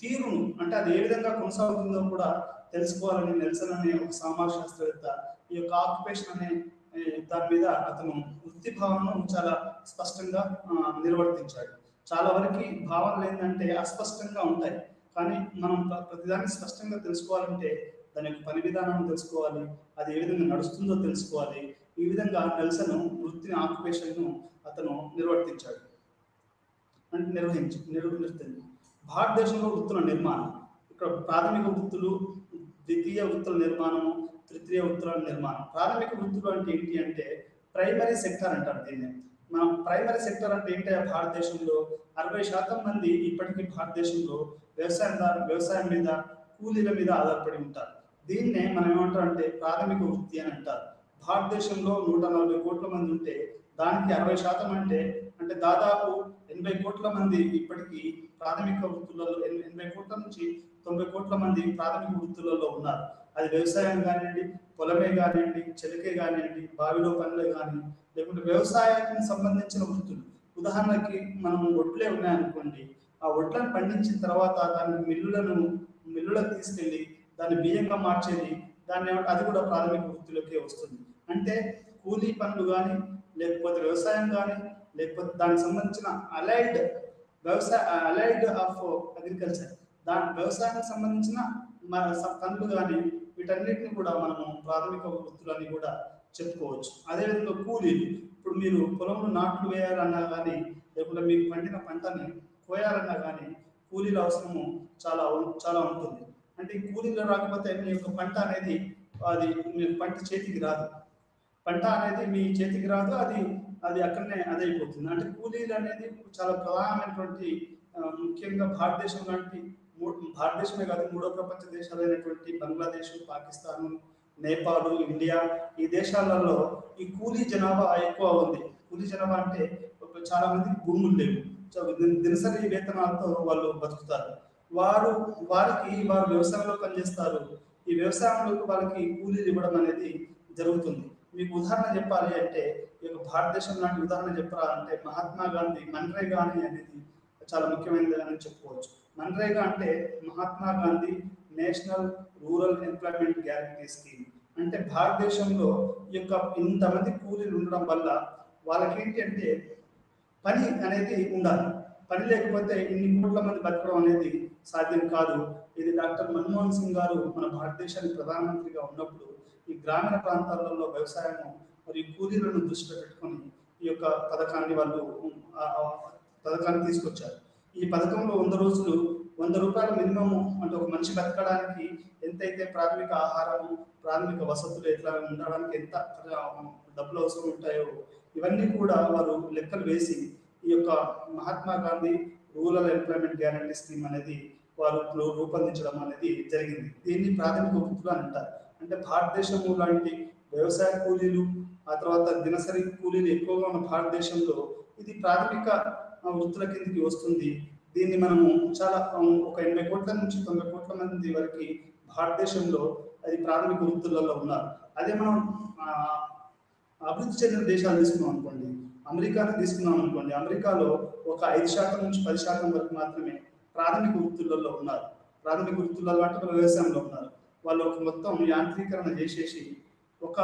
తీరును, అంటే అది ఏ విధంగా కొనసాగుతుందో కూడా తెలుసుకోవాలని నెల్సన్ అనే ఒక సామాజిక శాస్త్రవేత్త ఈ యొక్క ఆక్యుపేషన్ అనే దాని మీద అతను వృత్తి భావనను చాలా స్పష్టంగా నిర్వర్తించాడు. చాలా వరకు భావనలు ఏంటంటే అస్పష్టంగా ఉంటాయి, కానీ మనం ప్రతిదాన్ని స్పష్టంగా తెలుసుకోవాలంటే దాని యొక్క పని విధానం తెలుసుకోవాలి, అది ఏ విధంగా నడుస్తుందో తెలుసుకోవాలి. ఈ విధంగా నెల్సన్ వృత్తిని ఆక్యుపేషన్ను అతను నిర్వర్తించాడు, అంటే నిర్వహించింది. భారతదేశంలో వృత్తుల నిర్మాణం, ఇక్కడ ప్రాథమిక వృత్తులు, ద్వితీయ వృత్తుల నిర్మాణము, తృతీయ వృత్తుల నిర్మాణం. ప్రాథమిక వృత్తులు అంటే ఏంటి అంటే ప్రైమరీ సెక్టర్ అంటారు దీన్ని. మనం ప్రైమరీ సెక్టర్ అంటే ఏంటి, భారతదేశంలో 60% మంది ఇప్పటికీ భారతదేశంలో వ్యవసాయం మీద, కూలీల మీద ఆధారపడి ఉంటారు. దీన్నే మనం ఏమంటారు అంటే ప్రాథమిక వృత్తి అని అంటారు. భారతదేశంలో 140 కోట్ల మంది ఉంటే దానికి 60% అంటే దాదాపు 80 కోట్ల మంది ఇప్పటికీ ప్రాథమిక వృత్తులలో, 80 కోట్ల నుంచి 90 కోట్ల మంది ప్రాథమిక వృత్తులలో ఉన్నారు. అది వ్యవసాయం కానివ్వండి, పొలమే కానివ్వండి, చెలికే కానివ్వండి, బావిలో పనులే కానీ, లేకుంటే వ్యవసాయానికి సంబంధించిన వృత్తులు. ఉదాహరణకి మనం వడ్లే ఉన్నాయనుకోండి, ఆ వడ్లను పండించిన తర్వాత దానికి మిల్లులకు తీసుకెళ్ళి దాన్ని బియ్యంగా మార్చేది, అది కూడా ప్రాథమిక వృత్తిలోకే వస్తుంది. అంటే కూలీ పనులు కానీ, లేకపోతే వ్యవసాయం కానీ, లేకపోతే దానికి సంబంధించిన అలైడ్ ఆఫ్ అగ్రికల్చర్, దాని వ్యవసాయానికి సంబంధించిన పనులు కానీ, వీటన్నిటిని కూడా మనము ప్రాథమిక వృత్తులని కూడా చెప్పుకోవచ్చు. అదేవిధంగా కూలీలు, ఇప్పుడు మీరు పొలంలో నాట్లు వేయాలన్నా కానీ, లేకుంటే మీకు పండిన పంటని కోయాలన్నా కానీ కూలీల అవసరము చాలా చాలా ఉంటుంది. అంటే ఈ కూలీలు రాకపోతే మీ యొక్క పంట అనేది అది మీ పంట చేతికి రాదు, పంట అనేది మీ చేతికి రాదు, అది అక్కడనే అదైపోతుంది. అంటే కూలీలు అనేది చాలా ప్రధానమైనటువంటి, ముఖ్యంగా భారతదేశం లాంటి భారతదేశమే కాదు, మూడో ప్రపంచ దేశాలైనటువంటి బంగ్లాదేశ్, పాకిస్తాన్, నేపాల్, ఇండియా, ఈ దేశాలలో ఈ కూలీ జనాభా ఎక్కువ ఉంది. కూలీ జనాభా అంటే చాలా మందికి భూములు లేవు, దినసరి వేతనాలతో వాళ్ళు బతుకుతారు. వారికి వ్యవసాయంలో పనిచేస్తారు. ఈ వ్యవసాయంలో వాళ్ళకి కూలీలు ఇవ్వడం అనేది జరుగుతుంది. మీకు ఉదాహరణ చెప్పాలి అంటే, ఈ యొక్క భారతదేశం లాంటి ఉదాహరణ చెప్పాలంటే మహాత్మా గాంధీ మన్రేగా అనేది చాలా ముఖ్యమైనది అని చెప్పుకోవచ్చు. మన్రేగా అంటే Mahatma Gandhi national rural employment guarantee scheme. అంటే భారతదేశంలో ఈ యొక్క ఇంతమంది కూలీలు ఉండడం వల్ల వాళ్ళకి ఏంటి అంటే పని అనేది ఉండాలి. పని లేకపోతే ఇన్ని కోట్ల మంది బతకడం అనేది సాధ్యం కాదు. ఇది డాక్టర్ మన్మోహన్ సింగ్ గారు మన భారతదేశానికి ప్రధానమంత్రిగా ఉన్నప్పుడు ఈ గ్రామీణ ప్రాంతాలలో వ్యవసాయము మరియు కూలీలను దృష్టిలో పెట్టుకొని ఈ యొక్క పథకాన్ని తీసుకొచ్చారు. ఈ పథకంలో 100 రోజులు 100 రూపాయల మినిమము, అంటే ఒక మనిషి బతకడానికి ఎంతైతే ప్రాథమిక ఆహారము, ప్రాథమిక వసతులు ఎట్లా ఉండడానికి ఎంత డబ్బులు అవసరం ఉంటాయో ఇవన్నీ కూడా వారు లెక్కలు వేసి ఈ యొక్క Mahatma Gandhi rural employment guarantee scheme అనేది వారు రూపొందించడం అనేది జరిగింది. దీన్ని ప్రాథమిక వృత్తులు అని అంటారు. అంటే భారతదేశము లాంటి వ్యవసాయ కూలీలు, ఆ తర్వాత దినసరి కూలీలు ఎక్కువగా ఉన్న భారతదేశంలో ఇది ప్రాథమిక వృత్తుల కిందకి వస్తుంది. దీన్ని మనము చాలా ఒక 80 కోట్ల నుంచి 90 కోట్ల మంది వరకు భారతదేశంలో అది ప్రాథమిక వృత్తులలో ఉన్నారు. అదే మనం అభివృద్ధి చెందిన దేశాలు తీసుకున్నాం అనుకోండి, అమెరికాను తీసుకున్నాం అనుకోండి, అమెరికాలో ఒక 5% నుంచి 10% వరకు మాత్రమే ప్రాథమిక వృత్తులలో ఉన్నారు. ప్రాథమిక వృత్తులలో అంటే వ్యవసాయంలో ఉన్నారు. వాళ్ళు మొత్తం యాంత్రీకరణ చేసేసి ఒక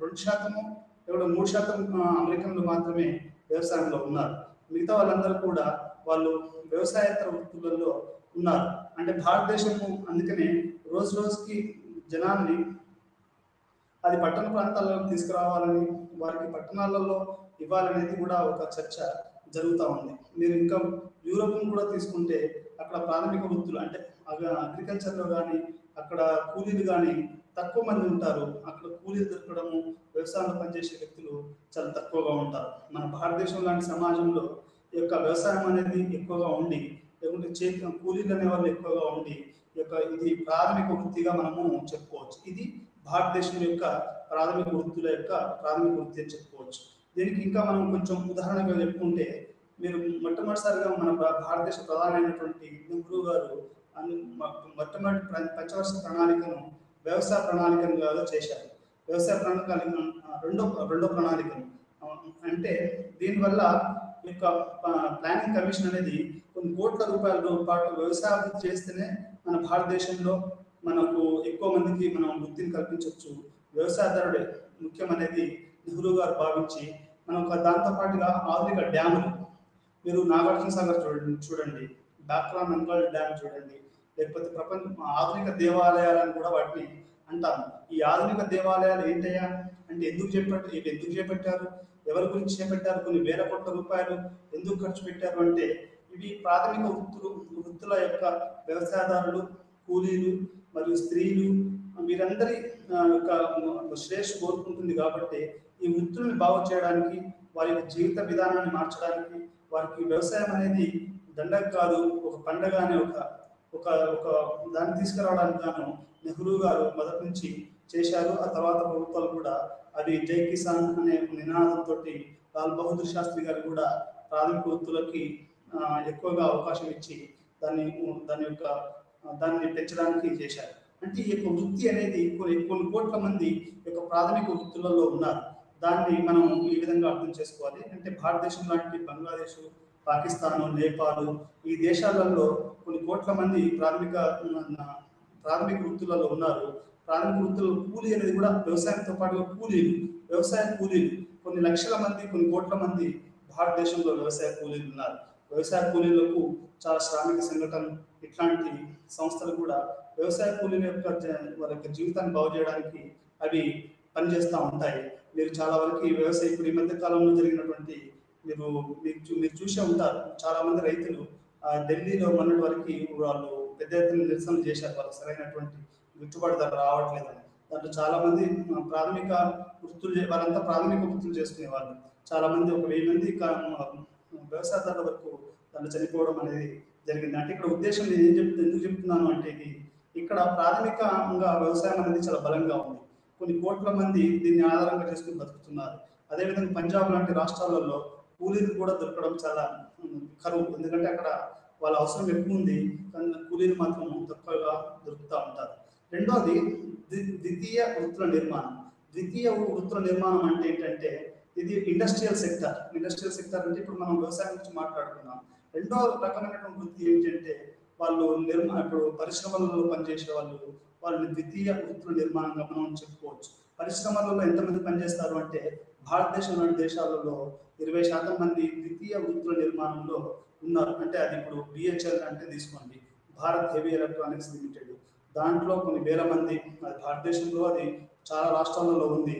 2% లేదా 3% అమెరికన్లు మాత్రమే వ్యవసాయంలో ఉన్నారు. మిగతా వాళ్ళందరూ కూడా వాళ్ళు వ్యవసాయేతర వృత్తులలో ఉన్నారు. అంటే భారతదేశము అందుకనే రోజు రోజుకి జనాల్ని అది పట్టణ ప్రాంతాల్లో తీసుకురావాలని, వారికి పట్టణాలలో ఇవ్వాలనేది కూడా ఒక చర్చ జరుగుతూ ఉంది. మీరు ఇంకా యూరోప్‌ని కూడా తీసుకుంటే అక్కడ ప్రాథమిక వృత్తులు అంటే అగ్రికల్చర్‌లో గానీ, అక్కడ కూలీలు గానీ తక్కువ మంది ఉంటారు. అక్కడ కూలీలు దొరకడము, వ్యవసాయంలో పనిచేసే వ్యక్తులు చాలా తక్కువగా ఉంటారు. మన భారతదేశం లాంటి సమాజంలో ఈ యొక్క వ్యవసాయం అనేది ఎక్కువగా ఉండి, లేకుంటే కూలీలు అనేవాళ్ళు ఎక్కువగా ఉండి, ఇది ప్రాథమిక వృత్తిగా మనము చెప్పుకోవచ్చు. ఇది భారతదేశం యొక్క ప్రాథమిక వృత్తి అని చెప్పుకోవచ్చు. దీనికి ఇంకా మనం కొంచెం ఉదాహరణగా చెప్పుకుంటే, మీరు మొట్టమొదటిసారిగా మన భారతదేశ ప్రధానమైనటువంటి నెహ్రూ గారు మొట్టమొదటి పంచవర్ష ప్రణాళికను వ్యవసాయ ప్రణాళికగా చేశారు. వ్యవసాయ ప్రణాళిక రెండో రెండో ప్రణాళికను అంటే దీనివల్ల ఈ యొక్క ప్లానింగ్ కమిషన్ అనేది కొన్ని కోట్ల రూపాయల పాటు వ్యవసాయ అభివృద్ధి చేస్తేనే మన భారతదేశంలో మనకు ఎక్కువ మందికి మనం వృత్తిని కల్పించవచ్చు, వ్యవసాయదారుడే ముఖ్యమనేది నెహ్రూ గారు భావించి మనకు దాంతో పాటుగా ఆధునిక డ్యాములు, మీరు నాగార్జున సాగర్ చూడండి, డాక్రా నంగల్ డ్యామ్ చూడండి, లేకపోతే ఆధునిక దేవాలయాలను కూడా వాటిని అంటాము. ఈ ఆధునిక దేవాలయాలు ఏంటయ్యా అంటే ఎందుకు చేపట్టారు, ఎవరి గురించి చేపట్టారు, కొన్ని వేల కోట్ల రూపాయలు ఎందుకు ఖర్చు పెట్టారు అంటే, ఇవి ప్రాథమిక వృత్తుల యొక్క వ్యవసాయదారులు, కూలీలు మరియు స్త్రీలు వీరందరి యొక్క శ్రేయస్సు కోరుకుంటుంది. కాబట్టి ఈ వృత్తుల్ని బాగు చేయడానికి, వారి యొక్క జీవిత విధానాన్ని మార్చడానికి, వారికి వ్యవసాయం అనేది దండగ కాదు, ఒక పండగ అనే ఒక ఒక దాన్ని తీసుకురావడానికి గాను నెహ్రూ గారు మొదటి నుంచి చేశారు. ఆ తర్వాత ప్రభుత్వాలు కూడా అది జై కిసాన్ అనే నినాదంతో లాల్ బహదూర్ శాస్త్రి గారు కూడా ప్రాథమిక వృత్తులకి ఎక్కువగా అవకాశం ఇచ్చి దాన్ని పెంచడానికి చేశారు. అంటే ఈ యొక్క వృత్తి అనేది కొన్ని కోట్ల మంది యొక్క ప్రాథమిక వృత్తులలో ఉన్నారు. దాన్ని మనం ఈ విధంగా అర్థం చేసుకోవాలి. అంటే భారతదేశం లాంటి బంగ్లాదేశ్, పాకిస్తాన్, నేపాల్ ఈ దేశాలలో కొన్ని కోట్ల మంది ప్రాథమిక వృత్తులలో ఉన్నారు. ప్రాథమిక వృత్తుల్లో కూలీ అనేది కూడా వ్యవసాయంతో పాటుగా వ్యవసాయ కూలీలు కొన్ని లక్షల మంది, కొన్ని కోట్ల మంది భారతదేశంలో వ్యవసాయ కూలీలు ఉన్నారు. వ్యవసాయ కూలీలకు చాలా శ్రామిక సంఘటన ఇట్లాంటి సంస్థలు కూడా వ్యవసాయ కూలీల వారి యొక్క జీవితాన్ని బాగు చేయడానికి అవి పనిచేస్తూ ఉంటాయి. మీరు చాలా వరకు ఇప్పుడు ఈ మధ్య కాలంలో జరిగినటువంటి మీరు చూసే ఉంటారు, చాలా మంది రైతులు ఢిల్లీలో మొన్నటి వరకు వాళ్ళు పెద్ద ఎత్తున నిరసనలు చేశారు. వాళ్ళకి సరైనటువంటి గిట్టుబాటు ధర రావట్లేదని. దాంట్లో చాలా మంది వారంతా ప్రాథమిక వృత్తులు చేసుకునేవాళ్ళు. చాలా మంది 1000 మంది వ్యవసాయదారుల వరకు దాంట్లో చనిపోవడం అనేది జరిగింది. అంటే ఇక్కడ ఉద్దేశం నేను ఎందుకు చెప్తున్నాను అంటే, ఇక్కడ ప్రాథమికంగా వ్యవసాయం అనేది చాలా బలంగా ఉంది. కొన్ని కోట్ల మంది దీన్ని ఆధారంగా చేసుకుని బతుకుతున్నారు. అదేవిధంగా పంజాబ్ లాంటి రాష్ట్రాలలో కూలీలు కూడా దొరకడం చాలా కరువు. ఎందుకంటే అక్కడ వాళ్ళ అవసరం ఎక్కువ ఉంది, కానీ కూలీలు మాత్రం తక్కువగా దొరుకుతూ ఉంటారు. రెండోది ద్వితీయ వృత్తుల నిర్మాణం అంటే ఏంటంటే, ఇది ఇండస్ట్రియల్ సెక్టర్ అంటే ఇప్పుడు మనం వ్యవసాయం గురించి మాట్లాడుకున్నాం. రెండో రకమైనటువంటి వృత్తి ఏంటంటే, వాళ్ళు ఇప్పుడు పరిశ్రమలలో పనిచేసే వాళ్ళని ద్వితీయ వృత్తుల నిర్మాణంగా మనం చెప్పుకోవచ్చు. పరిశ్రమలలో ఎంతమంది పనిచేస్తారు అంటే, భారతదేశం లాంటి దేశాలలో 20% మంది ద్వితీయ వృత్తుల నిర్మాణంలో ఉన్నారు. అంటే అది ఇప్పుడు BHEL అంటే తీసుకోండి, భారత్ హెవీ ఎలక్ట్రానిక్స్ లిమిటెడ్, దాంట్లో కొన్ని వేల మంది, అది భారతదేశంలో అది చాలా రాష్ట్రాలలో ఉంది,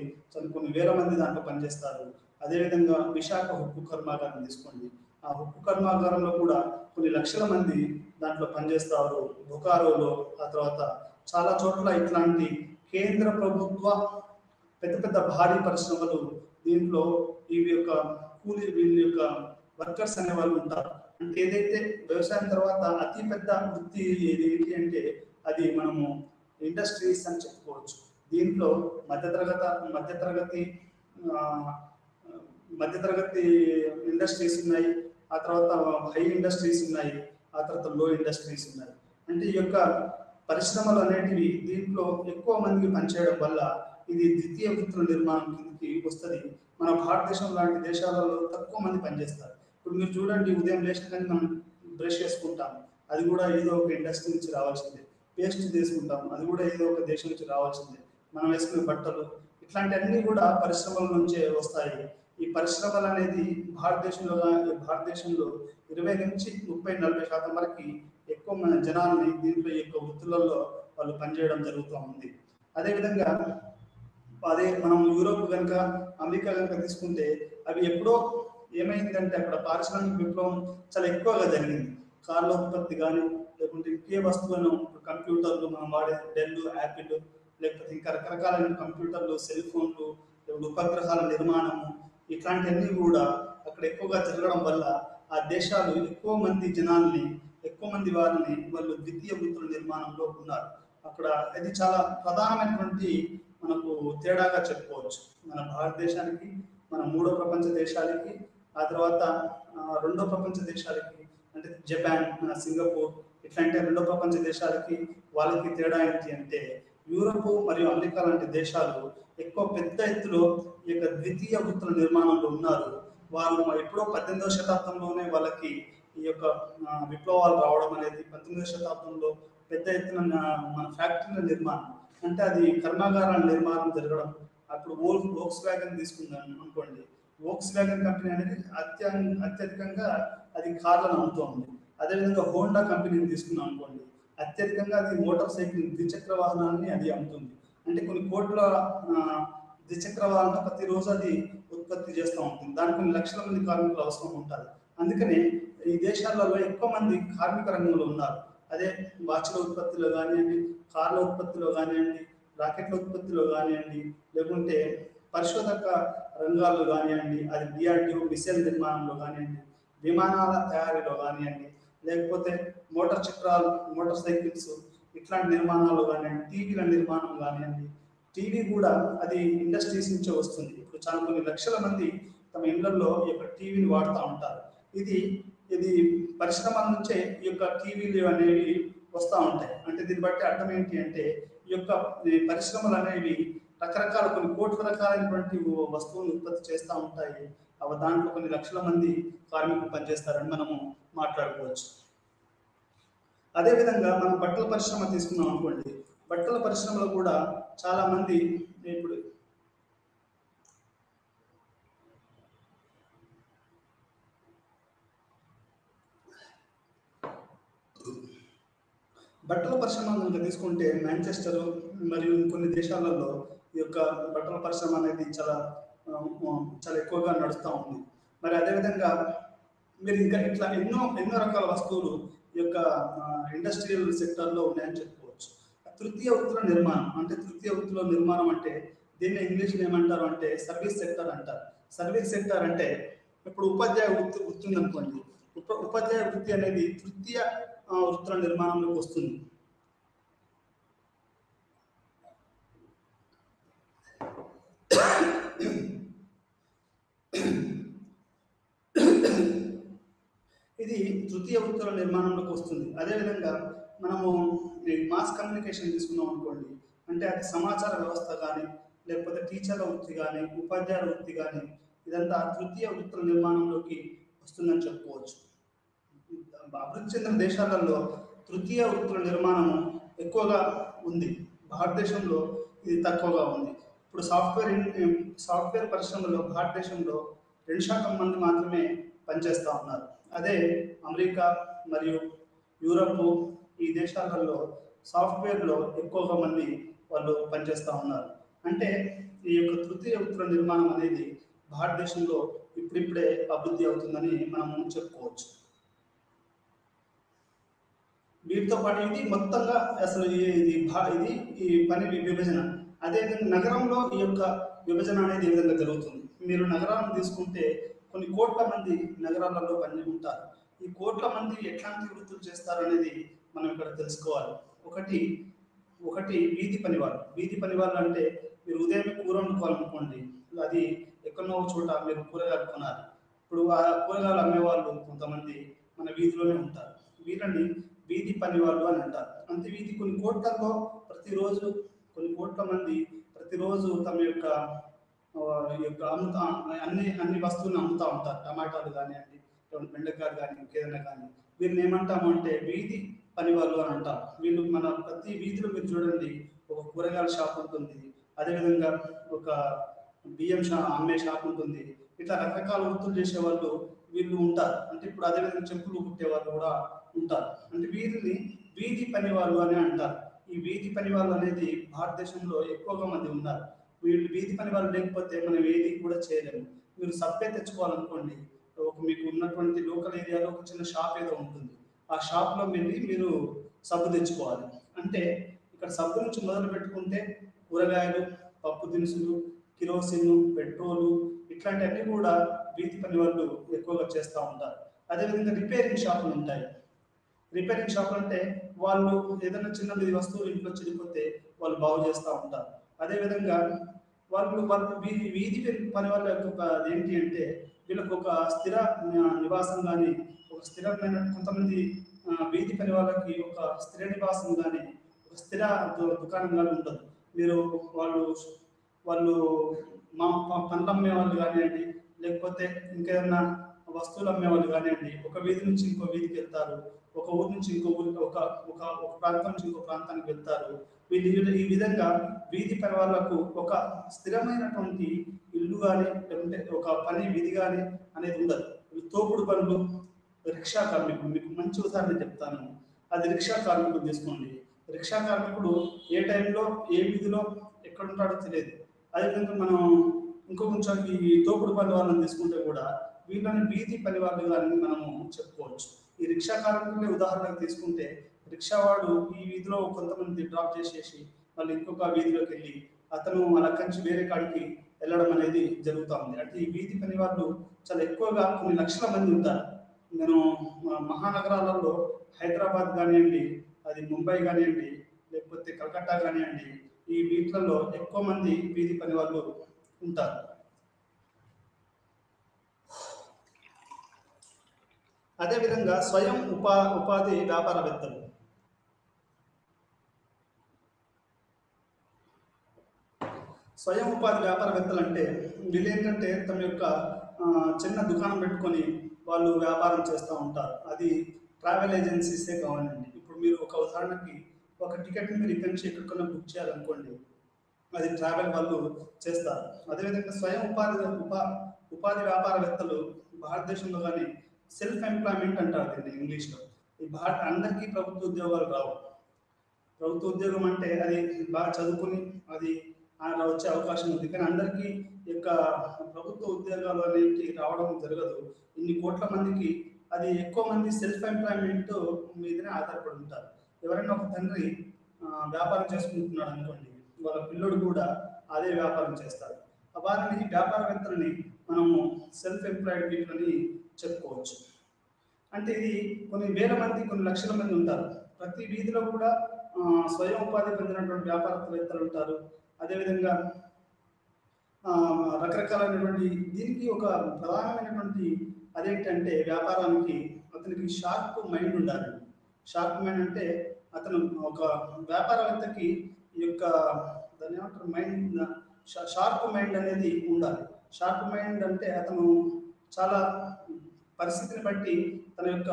కొన్ని వేల మంది దాంట్లో పనిచేస్తారు. అదేవిధంగా విశాఖ ఉక్కు కర్మాగారం తీసుకోండి, ఆ ఉక్కు కర్మాగారంలో కూడా కొన్ని లక్షల మంది దాంట్లో పనిచేస్తారు. బొకారోలో, ఆ తర్వాత చాలా చోట్ల ఇట్లాంటి కేంద్ర ప్రభుత్వ పెద్ద భారీ పరిశ్రమలు, దీంట్లో వీళ్ళ యొక్క వర్కర్స్ అనే వాళ్ళు ఉంటారు. అంటే ఏదైతే వ్యవసాయం తర్వాత అతి పెద్ద వృత్తి ఏంటి అంటే, అది మనము ఇండస్ట్రీస్ అని చెప్పుకోవచ్చు. దీంట్లో మధ్యతరగతి ఇండస్ట్రీస్ ఉన్నాయి, ఆ తర్వాత హై ఇండస్ట్రీస్ ఉన్నాయి, ఆ తర్వాత లో ఇండస్ట్రీస్ ఉన్నాయి. అంటే ఈ యొక్క పరిశ్రమలు అనేటివి దీంట్లో ఎక్కువ మందికి పనిచేయడం వల్ల ఇది ద్వితీయ వృత్తుల నిర్మాణం కిందకి వస్తుంది. మన భారతదేశం లాంటి దేశాలలో తక్కువ మంది పనిచేస్తారు. ఇప్పుడు మీరు చూడండి, ఉదయం లేచిన కానీ మనం బ్రష్ చేసుకుంటాం, అది కూడా ఏదో ఒక ఇండస్ట్రీ నుంచి రావాల్సిందే. పేస్ట్ తీసుకుంటాం, అది కూడా ఏదో ఒక దేశం నుంచి రావాల్సిందే. మనం వేసుకునే బట్టలు ఇట్లాంటివన్నీ కూడా పరిశ్రమల నుంచే వస్తాయి. ఈ పరిశ్రమలు అనేది భారతదేశంలో 20 నుంచి 30-40% వరకు ఎక్కువ మన జనాల్ని దీంట్లో ఈ యొక్క వృత్తులలో వాళ్ళు పనిచేయడం జరుగుతూ ఉంది. అదేవిధంగా అదే మనం యూరోప్ కనుక, అమెరికా కనుక తీసుకుంటే అవి ఎప్పుడో ఏమైందంటే అక్కడ పారిశ్రామిక విప్లవం చాలా ఎక్కువగా జరిగింది. కార్ల ఉత్పత్తి కానీ, లేకుంటే ఇంకే వస్తువులను కంప్యూటర్లు మనం వాడే డెల్, యాపిల్, లేకపోతే ఇంకా రకరకాలైన కంప్యూటర్లు, సెల్ ఫోన్లు, లేకుంటే ఉపగ్రహాల నిర్మాణము, ఇట్లాంటివన్నీ కూడా అక్కడ ఎక్కువగా జరగడం వల్ల ఆ దేశాలు ఎక్కువ మంది జనాల్ని, ఎక్కువ మంది వారిని వాళ్ళు ద్వితీయ వృత్తుల నిర్మాణంలో ఉన్నారు. అక్కడ అది చాలా ప్రధానమైనటువంటి మనకు తేడాగా చెప్పుకోవచ్చు. మన భారతదేశానికి, మన మూడో ప్రపంచ దేశాలకి, ఆ తర్వాత రెండో ప్రపంచ దేశాలకి అంటే జపాన్, సింగపూర్ ఇట్లాంటి రెండో ప్రపంచ దేశాలకి వాళ్ళకి తేడా ఏంటి అంటే, యూరప్ మరియు అమెరికా లాంటి దేశాలు ఎక్కువ పెద్ద ఎత్తులో ఈ యొక్క ద్వితీయ వృత్తుల నిర్మాణంలో ఉన్నారు. వారు ఎప్పుడో 18వ శతాబ్దంలోనే వాళ్ళకి ఈ యొక్క విప్లవాలు రావడం అనేది, 19వ శతాబ్దంలో పెద్ద ఎత్తున మన ఫ్యాక్టరీల నిర్మాణం అంటే అది కర్మాగారాల నిర్మాణం జరగడం. అప్పుడు వోక్స్ వ్యాగన్ తీసుకుందాం అనుకోండి. వోక్స్ వ్యాగన్ కంపెనీ అనేది అత్యధికంగా అది కార్లను అమ్ముతోంది. అదేవిధంగా హోండా కంపెనీని తీసుకున్నాం అనుకోండి, అత్యధికంగా అది మోటార్ సైకిల్ ద్విచక్ర వాహనాన్ని అది అమ్ముతుంది. అంటే కొన్ని కోట్ల ద్విచక్ర వాహనాలు ప్రతిరోజు అది ఉత్పత్తి చేస్తూ ఉంటుంది. దానికి కొన్ని లక్షల మంది కార్మికులు అవసరం ఉంటుంది. అందుకనే ఈ దేశాలలో ఎక్కువ మంది కార్మిక రంగంలో ఉన్నారు. అదే వాచ్ల ఉత్పత్తిలో కానివ్వండి, కార్ల ఉత్పత్తిలో కానివ్వండి, రాకెట్ల ఉత్పత్తిలో కానివ్వండి, లేకుంటే పరిశోధక రంగాల్లో కానివ్వండి, అది డిఆర్డిఓ మిసైల్ నిర్మాణంలో కానివ్వండి, విమానాల తయారీలో కానివ్వండి, లేకపోతే మోటార్ సైకిల్స్ ఇట్లాంటి నిర్మాణాలు కానివ్వండి, టీవీల నిర్మాణం కానివ్వండి. టీవీ కూడా అది ఇండస్ట్రీస్ నుంచే వస్తుంది. ఇప్పుడు చాలా కొన్ని లక్షల మంది తమ ఇళ్లలో ఈ యొక్క టీవీని వాడుతూ ఉంటారు. ఇది ఇది పరిశ్రమల నుంచే ఈ యొక్క టీవీలు అనేవి వస్తూ ఉంటాయి. అంటే దీన్ని బట్టి అర్థం ఏంటి అంటే, ఈ యొక్క పరిశ్రమలు అనేవి రకరకాల కొన్ని కోట్ల రకాలైనటువంటి వస్తువులను ఉత్పత్తి చేస్తూ ఉంటాయి. అవి దాంట్లో కొన్ని లక్షల మంది కార్మికులు పనిచేస్తారని మనము మాట్లాడుకోవచ్చు. అదేవిధంగా మనం బట్టల పరిశ్రమ తీసుకున్నాం అనుకోండి. బట్టల పరిశ్రమలో కూడా చాలా మంది ఇప్పుడు బట్టల పరిశ్రమ కనుక తీసుకుంటే మాంచెస్టర్ మరియు కొన్ని దేశాలలో ఈ యొక్క బట్టల పరిశ్రమ అనేది చాలా ఎక్కువగా నడుస్తూ ఉంది. మరి అదేవిధంగా మీరు ఇంకా ఇట్లా ఎన్నో ఎన్నో రకాల వస్తువులు ఈ యొక్క ఇండస్ట్రియల్ సెక్టర్లో ఉన్నాయని చెప్పుకోవచ్చు. తృతీయ వృత్తుల నిర్మాణం అంటే, తృతీయ వృత్తుల నిర్మాణం అంటే దీన్ని ఇంగ్లీష్లో ఏమంటారు అంటే సర్వీస్ సెక్టర్ అంటారు. సర్వీస్ సెక్టర్ అంటే ఇప్పుడు ఉపాధ్యాయ వృత్తి ఉందనుకోండి. ఉపాధ్యాయ వృత్తి అనేది తృతీయ వృత్తుల నిర్మాణంలోకి వస్తుంది. ఇది తృతీయ వృత్తుల నిర్మాణంలోకి వస్తుంది. అదేవిధంగా మనము మాస్ కమ్యూనికేషన్ తీసుకున్నాం అనుకోండి. అంటే అది సమాచార వ్యవస్థ కానీ, లేకపోతే టీచర్ల వృత్తి కానీ, ఉపాధ్యాయుల వృత్తి కానీ, ఇదంతా తృతీయ వృత్తుల నిర్మాణంలోకి వస్తుందని చెప్పుకోవచ్చు. అభివృద్ధి చెందిన దేశాలలో తృతీయ వృత్తుల నిర్మాణము ఎక్కువగా ఉంది. భారతదేశంలో ఇది తక్కువగా ఉంది. ఇప్పుడు సాఫ్ట్వేర్ పరిశ్రమలో భారతదేశంలో 2% మంది మాత్రమే పనిచేస్తూ ఉన్నారు. అదే అమెరికా మరియు యూరప్ ఈ దేశాలలో సాఫ్ట్వేర్లో ఎక్కువగా మంది వాళ్ళు పనిచేస్తూ ఉన్నారు. అంటే ఈ యొక్క తృతీయ వృత్తుల నిర్మాణం అనేది భారతదేశంలో ఇప్పుడిప్పుడే అభివృద్ధి అవుతుందని మనం చెప్పుకోవచ్చు. వీటితో పాటు ఇది మొత్తంగా అసలు ఇది ఈ పని విభజన. అదేవిధంగా నగరంలో ఈ యొక్క విభజన అనేది ఏ విధంగా జరుగుతుంది. మీరు నగరాలను తీసుకుంటే కొన్ని కోట్ల మంది నగరాలలో పని ఉంటారు. ఈ కోట్ల మంది ఎట్లాంటి వృత్తులు చేస్తారు అనేది మనం ఇక్కడ తెలుసుకోవాలి. ఒకటి వీధి పనివాళ్ళు. వీధి పనివాళ్ళు అంటే మీరు ఉదయం కూర వండుకోవాలనుకోండి, అది ఎక్కడో చోట మీరు కూరగాయలు కొనాలి. ఇప్పుడు ఆ కూరగాయలు అమ్మేవాళ్ళు కొంతమంది మన వీధిలోనే ఉంటారు. వీళ్ళని వీధి పనివాళ్ళు అని అంటారు. అంతే వీధి కొన్ని కోట్లలో ప్రతిరోజు కొన్ని కోట్ల మంది ప్రతిరోజు తమ యొక్క అన్ని వస్తువులను అమ్ముతూ ఉంటారు. టమాటాలు కానివ్వండి, బెండకాయలు కానీ, ఇంకేదైనా కానీ. వీళ్ళని ఏమంటాము అంటే వీధి పనివాళ్ళు అని అంటారు. వీళ్ళు మన ప్రతి వీధిలో మీరు చూడండి ఒక కూరగాయల షాప్ ఉంటుంది, అదేవిధంగా ఒక బియ్యం అమ్మే షాప్ ఉంటుంది. ఇట్లా రకరకాల వృత్తులు చేసే వాళ్ళు వీళ్ళు ఉంటారు. అంటే ఇప్పుడు అదేవిధంగా చెప్పులు కుట్టే వాళ్ళు కూడా ఉంటారు. అంటే వీరిని వీధి పని వాళ్ళు అని అంటారు. ఈ వీధి పని వాళ్ళు అనేది భారతదేశంలో ఎక్కువగా మంది ఉన్నారు. వీళ్ళు వీధి పని వాళ్ళు లేకపోతే మనం ఏది కూడా చేయలేము. మీరు సబ్బే తెచ్చుకోవాలనుకోండి, మీకు ఉన్నటువంటి లోకల్ ఏరియాలో ఒక చిన్న షాప్ ఏదో ఉంటుంది. ఆ షాప్‌లో వెళ్ళి మీరు సబ్బు తెచ్చుకోవాలి. అంటే ఇక్కడ సబ్బు నుంచి మొదలు పెట్టుకుంటే కూరగాయలు, పప్పు దినుసులు, కిరోసిను, పెట్రోలు ఇట్లాంటివన్నీ కూడా వీధి పని వాళ్ళు ఎక్కువగా చేస్తా ఉంటారు. అదేవిధంగా రిపేరింగ్ షాపులుంటాయి. రిపేరింగ్ షాపులు అంటే వాళ్ళు ఏదైనా చిన్నది వస్తువులు ఇంట్లో చెడిపోతే వాళ్ళు బాగు చేస్తూ ఉంటారు. అదేవిధంగా వాళ్ళు వీధి పని వాళ్ళ యొక్క ఏంటి అంటే వీళ్ళకి ఒక స్థిర నివాసం కానీ ఒక స్థిరమైన కొంతమంది వీధి పని వాళ్ళకి ఒక స్థిర నివాసం కానీ ఒక స్థిర దుకాణం కానీ ఉండదు. మీరు వాళ్ళు వాళ్ళు పండ్లు అమ్మేవాళ్ళు కానివ్వండి, లేకపోతే ఇంకేదన్నా వస్తువులు అమ్మేవాళ్ళు కానివ్వండి, ఒక వీధి నుంచి ఇంకో వీధికి వెళ్తారు, ఒక ఊరు నుంచి ఇంకో ఊరికి ఒక ఒక ఒక ప్రాంతం నుంచి ఇంకో ప్రాంతానికి వెళ్తారు. వీళ్ళు ఈ విధంగా వీధి పని వాళ్ళకు ఒక స్థిరమైనటువంటి ఇల్లు కానీ లేకుంటే ఒక పని విధి కానీ అనేది ఉండదు. తోపుడు పనులు, రిక్షా కార్మికులు మీకు మంచి ఉదాహరణ చెప్తాను. అది రిక్షా కార్మికులు తీసుకోండి. రిక్షా కార్మికుడు ఏ టైంలో ఏ వీధిలో ఎక్కడ ఉంటాడో తెలియదు. అదేవిధంగా మనం ఇంకో కొంచెం ఈ తోపుడు పని వాళ్ళని తీసుకుంటే కూడా వీళ్ళని వీధి పని వాళ్ళు అని మనము చెప్పుకోవచ్చు. ఈ రిక్షా కార్మికులే ఉదాహరణకు తీసుకుంటే రిక్షావాడు ఈ వీధిలో కొంతమంది డ్రాప్ చేసేసి మళ్ళీ ఇంకొక వీధిలోకి వెళ్ళి అతను అక్కడి నుంచి వేరే కాడికి వెళ్ళడం అనేది జరుగుతూ ఉంది. అంటే ఈ వీధి పని వాళ్ళు చాలా ఎక్కువగా కొన్ని లక్షల మంది ఉంటారు. నేను మహానగరాలలో హైదరాబాద్ కానివ్వండి, అది ముంబై కానివ్వండి, లేకపోతే కలకత్తా కానివ్వండి, ఈ వీటిలలో ఎక్కువ మంది వీధి పని వాళ్ళు ఉంటారు. అదేవిధంగా స్వయం ఉపాధి వ్యాపారవేత్తలు. స్వయం ఉపాధి వ్యాపారవేత్తలు అంటే వీళ్ళు ఏంటంటే తమ యొక్క చిన్న దుకాణం పెట్టుకొని వాళ్ళు వ్యాపారం చేస్తూ ఉంటారు. అది ట్రావెల్ ఏజెన్సీసే కావాలండి. ఇప్పుడు మీరు ఒక ఉదాహరణకి ఒక టికెట్ని మీరు ఇక్కడి నుంచి ఎక్కడికన్నా బుక్ చేయాలనుకోండి, అది ట్రావెల్ వాళ్ళు చేస్తారు. అదేవిధంగా స్వయం ఉపాధి వ్యాపారవేత్తలు భారతదేశంలో కానీ సెల్ఫ్ ఎంప్లాయ్మెంట్ అంటారు దీన్ని ఇంగ్లీష్లో. ఈ అందరికీ ప్రభుత్వ ఉద్యోగాలు రావు. ప్రభుత్వ ఉద్యోగం అంటే అది బాగా చదువుకుని అది అలా వచ్చే అవకాశం ఉంది, కానీ అందరికీ యొక్క ప్రభుత్వ ఉద్యోగాలు అనేవి రావడం జరగదు. ఇన్ని కోట్ల మందికి అది ఎక్కువ మంది సెల్ఫ్ ఎంప్లాయ్మెంట్ మీదనే ఆధారపడి ఉంటారు. ఎవరైనా ఒక తండ్రి వ్యాపారం చేసుకుంటున్నాడు అనుకోండి, వాళ్ళ పిల్లడు కూడా అదే వ్యాపారం చేస్తారు. వారిని వ్యాపారవేత్తలని మనము సెల్ఫ్ ఎంప్లాయిడ్ పీపుల్ అని చెప్పుకోవచ్చు. అంటే ఇది కొన్ని వేల మంది కొన్ని లక్షల మంది ఉంటారు. ప్రతి వీధిలో కూడా స్వయం ఉపాధి పొందినటువంటి వ్యాపారవేత్తలు ఉంటారు. అదేవిధంగా రకరకాలైనటువంటి దీనికి ఒక ప్రధానమైనటువంటి అదేంటంటే వ్యాపారానికి అతనికి షార్ప్ మైండ్ ఉండాలి. షార్ప్ మైండ్ అంటే అతను ఒక వ్యాపారవేత్తకి ఈ యొక్క దాన్ని ఏమంటారు మైండ్, షార్ప్ మైండ్ అనేది ఉండాలి. షార్ప్ మైండ్ అంటే అతను చాలా పరిస్థితిని బట్టి తన యొక్క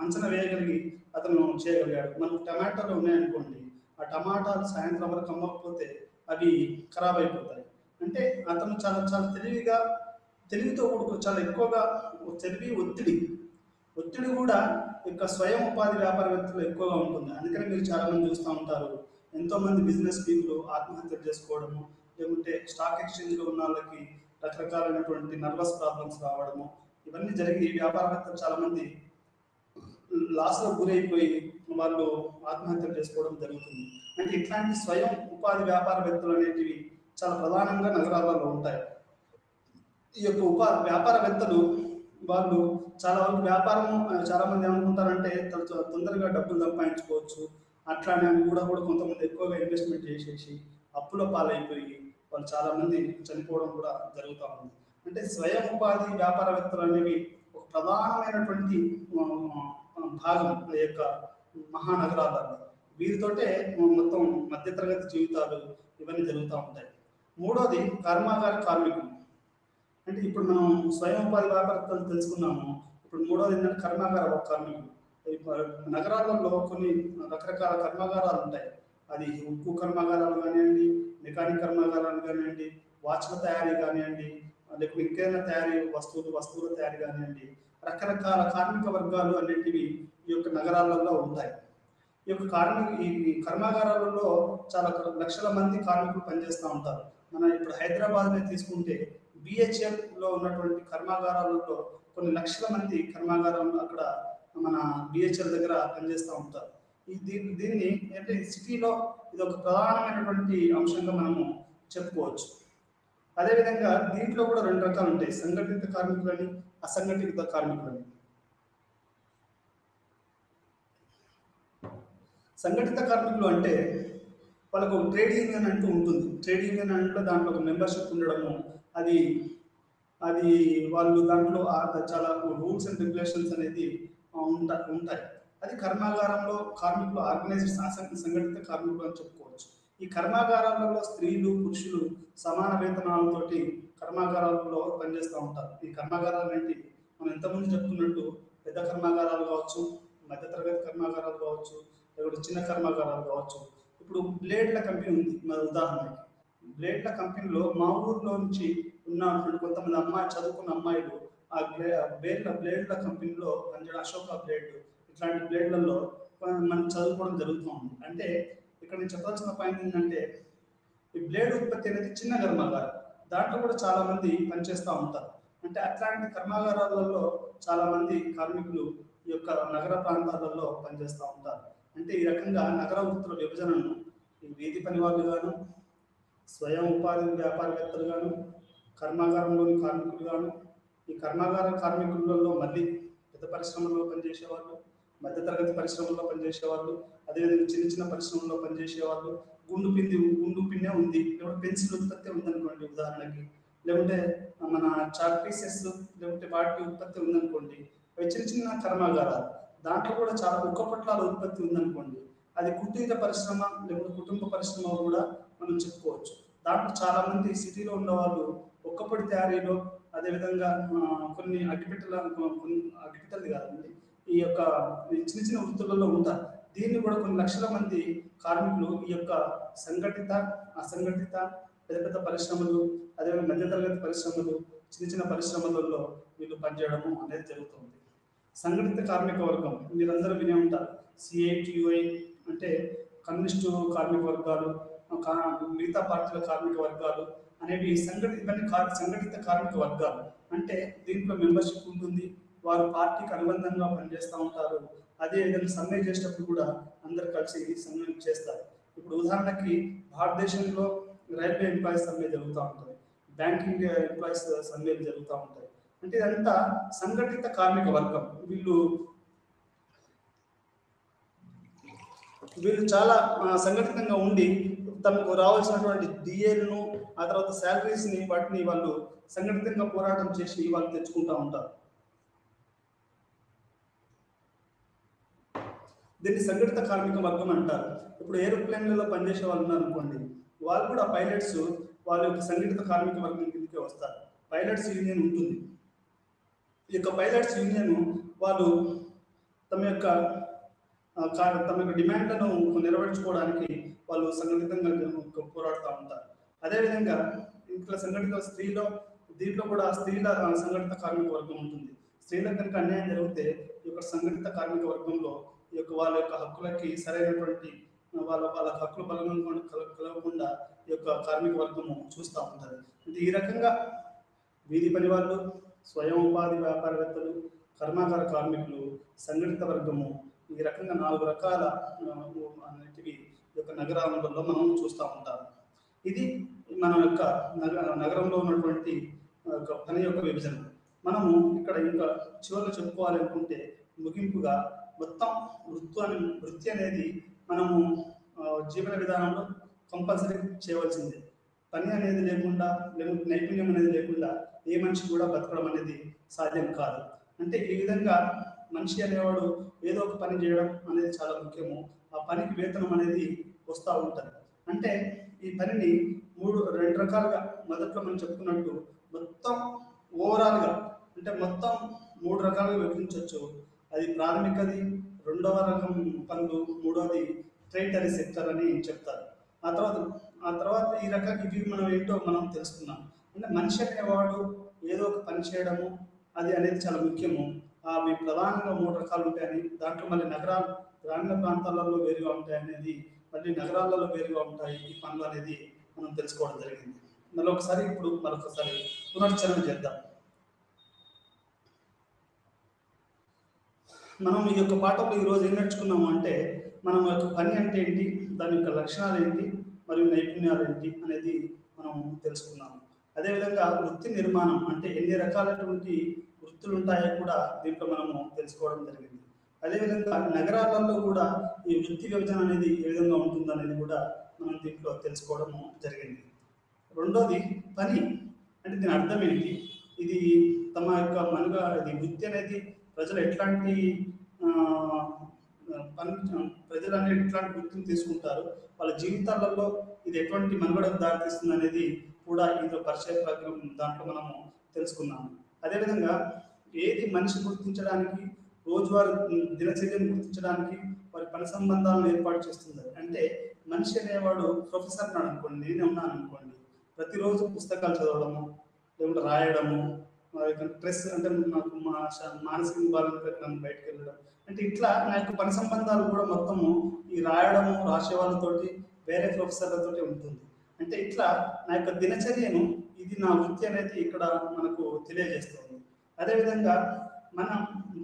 అంచనా వేయగలిగి అతను చేయగలిగాడు. మనకు టమాటాలు ఉన్నాయనుకోండి, ఆ టమాటాలు సాయంత్రం వరకు అమ్మకపోతే అవి ఖరాబ్ అయిపోతాయి. అంటే అతను చాలా చాలా తెలివితో కూడుకు చాలా ఎక్కువగా తెలివి, ఒత్తిడి కూడా యొక్క స్వయం ఉపాధి వ్యాపారవేత్తలు ఎక్కువగా ఉంటుంది. అందుకని మీరు చాలామంది చూస్తూ ఉంటారు, ఎంతోమంది బిజినెస్ పీపుల్ ఆత్మహత్యలు చేసుకోవడము, లేకుంటే స్టాక్ ఎక్స్చేంజ్లో ఉన్న వాళ్ళకి రకరకాలైనటువంటి నర్వస్ ప్రాబ్లమ్స్ రావడము, ఇవన్నీ జరిగి వ్యాపారవేత్తలు చాలామంది లాస్లో గురైపోయి వాళ్ళు ఆత్మహత్యలు చేసుకోవడం జరుగుతుంది. అంటే ఇట్లాంటి స్వయం ఉపాధి వ్యాపారవేత్తలు అనేటివి చాలా ప్రధానంగా నగరాలలో ఉంటాయి. ఈ యొక్క వ్యాపారవేత్తలు వాళ్ళు చాలా వరకు వ్యాపారం చాలామంది ఏమనుకుంటారంటే తొందరగా డబ్బులు సంపాదించుకోవచ్చు అట్లానే కూడా కొంతమంది ఎక్కువగా ఇన్వెస్ట్మెంట్ చేసేసి అప్పుల పాలైపోయి వాళ్ళు చాలామంది చనిపోవడం కూడా జరుగుతూ ఉంది. అంటే స్వయం ఉపాధి వ్యాపారవేత్తలు అనేవి ఒక ప్రధానమైనటువంటి భాగం ఈ యొక్క మహానగరాలలో. వీరితోటే మొత్తం మధ్యతరగతి జీవితాలు ఇవన్నీ జరుగుతూ ఉంటాయి. మూడోది కర్మాగార కార్మికులు. అంటే ఇప్పుడు మనం స్వయం ఉపాధి వ్యాపారవేత్తలు తెలుసుకున్నాము. ఇప్పుడు మూడోది ఏంటంటే కర్మాగార కార్మికులు. నగరాలలో కొన్ని రకరకాల కర్మాగారాలు ఉంటాయి. అది ఉక్కు కర్మాగారాలు కానివ్వండి, మెకానిక్ కర్మాగారాలు కానివ్వండి, వాచ్ల తయారీ కానివ్వండి, లేకపోతే ఇంకేదైనా తయారీ వస్తువుల తయారీ కానివ్వండి, రకరకాల కార్మిక వర్గాలు అనేటివి ఈ యొక్క నగరాలలో ఉంటాయి. ఈ యొక్క ఈ కర్మాగారాలలో చాలా లక్షల మంది కార్మికులు పనిచేస్తూ ఉంటారు. మనం ఇప్పుడు హైదరాబాద్ని తీసుకుంటే బిహెచ్ఎల్లో ఉన్నటువంటి కర్మాగారాలలో కొన్ని లక్షల మంది కర్మాగారంలో అక్కడ మన బిహెచ్ఎల్ దగ్గర పనిచేస్తూ ఉంటారు. దీన్ని అంటే సిటీలో ఇది ఒక ప్రధానమైనటువంటి అంశంగా మనము చెప్పుకోవచ్చు. అదేవిధంగా దీంట్లో కూడా రెండు రకాలు ఉంటాయి, సంఘటిత కార్మికులని, అసంఘటిత కార్మికులని. సంఘటిత కార్మికులు అంటే వాళ్ళకు ట్రేడ్ యూనియన్ అంటూ ఉంటుంది. ట్రేడ్ యూనియన్ అంటే దాంట్లో ఒక మెంబర్షిప్ ఉండడము, అది అది వాళ్ళు దాంట్లో చాలా రూల్స్ అండ్ రెగ్యులేషన్స్ అనేది ఉంటాయి. అది కర్మాగారంలో కార్మికులు ఆర్గనైజ్డ్ సంఘటిత కార్మికులు అని చెప్పుకోవచ్చు. ఈ కర్మాగారాలలో స్త్రీలు పురుషులు సమాన వేతనాలతోటి కర్మాగారాలలో పనిచేస్తూ ఉంటారు. ఈ కర్మాగారాలు ఏంటి, మనం ఇంతకుముందు చెప్పుకున్నట్టు పెద్ద కర్మాగారాలు కావచ్చు, మధ్యతరగతి కర్మాగారాలు కావచ్చు, లేకపోతే చిన్న కర్మాగారాలు కావచ్చు. ఇప్పుడు బ్లేడ్ల కంపెనీ ఉంది, మన ఉదాహరణకి బ్లేడ్ల కంపెనీలో మా ఊర్లో నుంచి ఉన్నటువంటి కొంతమంది చదువుకున్న అమ్మాయిలు ఆ బ్లేడ్ల కంపెనీలో పనిచేయడం, అశోక బ్లేడ్ ఇట్లాంటి బ్లేడ్లలో మనం చదువుకోవడం జరుగుతూ ఉంది. అంటే ఇక్కడ నేను చెప్పాల్సిన పాయింట్ ఏంటంటే, ఈ బ్లేడ్ ఉత్పత్తి అనేది చిన్న కర్మాగారం, దాంట్లో కూడా చాలా మంది పనిచేస్తూ ఉంటారు. అంటే అట్లాంటి కర్మాగారాలలో చాలా మంది కార్మికులు ఈ యొక్క నగర ప్రాంతాలలో పనిచేస్తూ ఉంటారు. అంటే ఈ రకంగా నగర వృత్తుల విభజనను ఈ వీధి పని వాళ్ళు గాను, స్వయం ఉపాధి వ్యాపారవేత్తలు గాను, కర్మాగారంలోని కార్మికులు గాను, ఈ కర్మాగార కార్మికులలో మళ్ళీ పెద్ద పరిశ్రమల్లో పనిచేసేవాళ్ళు, మధ్యతరగతి పరిశ్రమల్లో పనిచేసేవాళ్ళు, అదేవిధంగా చిన్న చిన్న పరిశ్రమల్లో పనిచేసేవాళ్ళు, గుండు పిన్నే ఉంది, లేకపోతే పెన్సిల్ ఉత్పత్తి ఉందనుకోండి ఉదాహరణకి, లేకుంటే మన చాక్ పీసెస్ లేకుంటే వాటి ఉత్పత్తి ఉందనుకోండి, అవి చిన్న చిన్న కర్మాగారాలు. దాంట్లో కూడా చాలా ఉక్క పొట్లాల ఉత్పత్తి ఉందనుకోండి, అది కుటీర పరిశ్రమ లేకపోతే కుటుంబ పరిశ్రమ కూడా మనం చెప్పుకోవచ్చు. దాంట్లో చాలా మంది సిటీలో ఉన్న వాళ్ళు ఒక్కపొడి తయారీలో, అదేవిధంగా కొన్ని అగ్గిపెట్టలు కాదండి, ఈ యొక్క చిన్న చిన్న వృత్తులలో ఉంటారు. దీన్ని కూడా కొన్ని లక్షల మంది కార్మికులు ఈ యొక్క సంఘటిత అసంఘటిత పెద్ద పెద్ద పరిశ్రమలు, అదేవిధంగా మధ్యతరగతి పరిశ్రమలు, చిన్న చిన్న పరిశ్రమలలో వీళ్ళు పనిచేయడము అనేది జరుగుతుంది. సంఘటిత కార్మిక వర్గం మీరందరూ వినే ఉంటారు, సిఐటియుఐ అంటే కమ్యూనిస్టు కార్మిక వర్గాలు, మిగతా పార్టీల కార్మిక వర్గాలు అనేవి సంఘటిత కార్మిక వర్గాలు. అంటే దీంట్లో మెంబర్షిప్ ఉంటుంది, వారు పార్టీకి అనుబంధంగా పనిచేస్తూ ఉంటారు. అదేవిధంగా సమ్మె చేసేటప్పుడు కూడా అందరు కలిసి సమ్మె చేస్తారు. ఇప్పుడు ఉదాహరణకి భారతదేశంలో రైల్వే ఎంప్లాయీస్ సమ్మె జరుగుతూ ఉంటుంది, బ్యాంకింగ్ ఎంప్లాయీస్ సమ్మెలు జరుగుతూ ఉంటాయి. అంటే ఇదంతా సంఘటిత కార్మిక వర్గం. వీళ్ళు చాలా సంఘటితంగా ఉండి తమకు రావాల్సినటువంటి డిఏలను, ఆ తర్వాత శాలరీస్ని, వాటిని వాళ్ళు సంఘటితంగా పోరాటం చేసి వాళ్ళు తెచ్చుకుంటూ ఉంటారు. దీన్ని సంఘటిత కార్మిక వర్గం అంటారు. ఇప్పుడు ఏరోప్లేన్లలో పనిచేసే వాళ్ళు ఉన్నారనుకోండి, వాళ్ళు కూడా పైలట్స్ వాళ్ళ యొక్క సంఘటిత కార్మిక వర్గం కిందకే వస్తారు. పైలట్స్ యూనియన్ ఉంటుంది. ఈ యొక్క పైలట్స్ యూనియన్ వాళ్ళు తమ యొక్క డిమాండ్లను నెరవేర్చుకోవడానికి వాళ్ళు సంఘటితంగా పోరాడుతూ ఉంటారు. అదేవిధంగా ఇంకా దీంట్లో కూడా స్త్రీల సంఘటిత కార్మిక వర్గం ఉంటుంది. స్త్రీలకు కనుక అన్యాయం జరిగితే ఈ యొక్క సంఘటిత కార్మిక వర్గంలో ఈ యొక్క వాళ్ళ యొక్క హక్కులకి సరైనటువంటి వాళ్ళ హక్కులు కలగకుండా ఈ యొక్క కార్మిక వర్గము చూస్తూ ఉంటుంది. అంటే ఈ రకంగా వీధి పని వాళ్ళు, స్వయం ఉపాధి వ్యాపారవేత్తలు, కర్మాగార కార్మికులు, సంఘటిత వర్గము, ఈ రకంగా 4 రకాల అనేటివి ఈ యొక్క నగరాలలో మనం చూస్తూ ఉంటాం. ఇది మన యొక్క నగరంలో ఉన్నటువంటి పని యొక్క విభజన. మనము ఇక్కడ ఇంకా చివరిలో చెప్పుకోవాలనుకుంటే ముగింపుగా మొత్తం వృత్తి అనేది మనము జీవన విధానంలో కంపల్సరీ చేయవలసిందే. పని అనేది లేకుండా, నైపుణ్యం అనేది లేకుండా ఏ మనిషి కూడా బతకడం అనేది సాధ్యం కాదు. అంటే ఈ విధంగా మనిషి అనేవాడు ఏదో ఒక పని చేయడం అనేది చాలా ముఖ్యము. ఆ పనికి వేతనం అనేది వస్తూ ఉంటుంది. అంటే ఈ పనిని 2 రకాలుగా మొదట్లో మనం చెప్పుకున్నట్టు మొత్తం ఓవరాల్గా అంటే మొత్తం 3 రకాలుగా విభజించవచ్చు. అది ప్రాథమికది, రెండవ రకం పనులు, మూడవది ట్రైటరీ సెక్టర్ అని చెప్తారు. ఆ తర్వాత ఈ రకంగా ఇవి మనం ఏంటో మనం తెలుసుకున్నాం. అంటే మనిషి అనేవాడు ఏదో ఒక పని చేయడము అది అనేది చాలా ముఖ్యము. అవి ప్రధానంగా 3 రకాలు ఉంటాయని, దాంట్లో మళ్ళీ గ్రామీణ ప్రాంతాలలో వేరుగా ఉంటాయి అనేది, మళ్ళీ నగరాలలో వేరుగా ఉంటాయి ఈ పనులు అనేది మనం తెలుసుకోవడం జరిగింది. మరొకసారి పునశ్చరణ చేద్దాం. మనం ఈ యొక్క పాఠంలో ఈరోజు ఏం నేర్చుకున్నాము అంటే, మనం యొక్క పని అంటే ఏంటి, దాని యొక్క లక్షణాలు ఏంటి, మరియు నైపుణ్యాలు ఏంటి అనేది మనం తెలుసుకున్నాము. అదేవిధంగా వృత్తి నిర్మాణం అంటే ఎన్ని రకాలైనటువంటి వృత్తులు ఉంటాయో కూడా దీంట్లో మనము తెలుసుకోవడం జరిగింది. అదేవిధంగా నగరాలలో కూడా ఈ వృత్తి విభజన అనేది ఏ విధంగా ఉంటుందనేది కూడా మనం దీంట్లో తెలుసుకోవడం జరిగింది. రెండోది పని అంటే దీని అర్థం ఏంటి, ఇది తమ యొక్క ఇది వృత్తి అనేది ప్రజలు ఎట్లాంటి ప్రజలు అనేది ఎట్లాంటి వృత్తిని తీసుకుంటారు, వాళ్ళ జీవితాలలో ఇది ఎటువంటి మనుగడకు దారితీస్తుంది అనేది కూడా ఇందులో పరిచయ దాంట్లో మనము తెలుసుకున్నాము. అదేవిధంగా ఏది మనిషి గుర్తించడానికి, రోజువారీ దినచర్యను గుర్తించడానికి వారి పని సంబంధాలను ఏర్పాటు చేస్తుంది. అంటే మనిషి అనేవాడు ప్రొఫెసర్ నాడు అనుకోండి, నేనే ఉన్నాను అనుకోండి, ప్రతిరోజు పుస్తకాలు చదవడము, లేకుంటే రాయడము, స్ట్రెస్ అంటే నాకు మానసిక బాధను పెట్టడం, బయటకు వెళ్ళడం, అంటే ఇట్లా నా యొక్క పని సంబంధాలు కూడా మొత్తము ఈ రాయడము, రాసే వాళ్ళతోటి, వేరే ప్రొఫెసర్లతోటి ఉంటుంది. అంటే ఇట్లా నా యొక్క దినచర్యను ఇది నా వృత్తి అనేది ఇక్కడ మనకు తెలియజేస్తుంది. అదేవిధంగా మన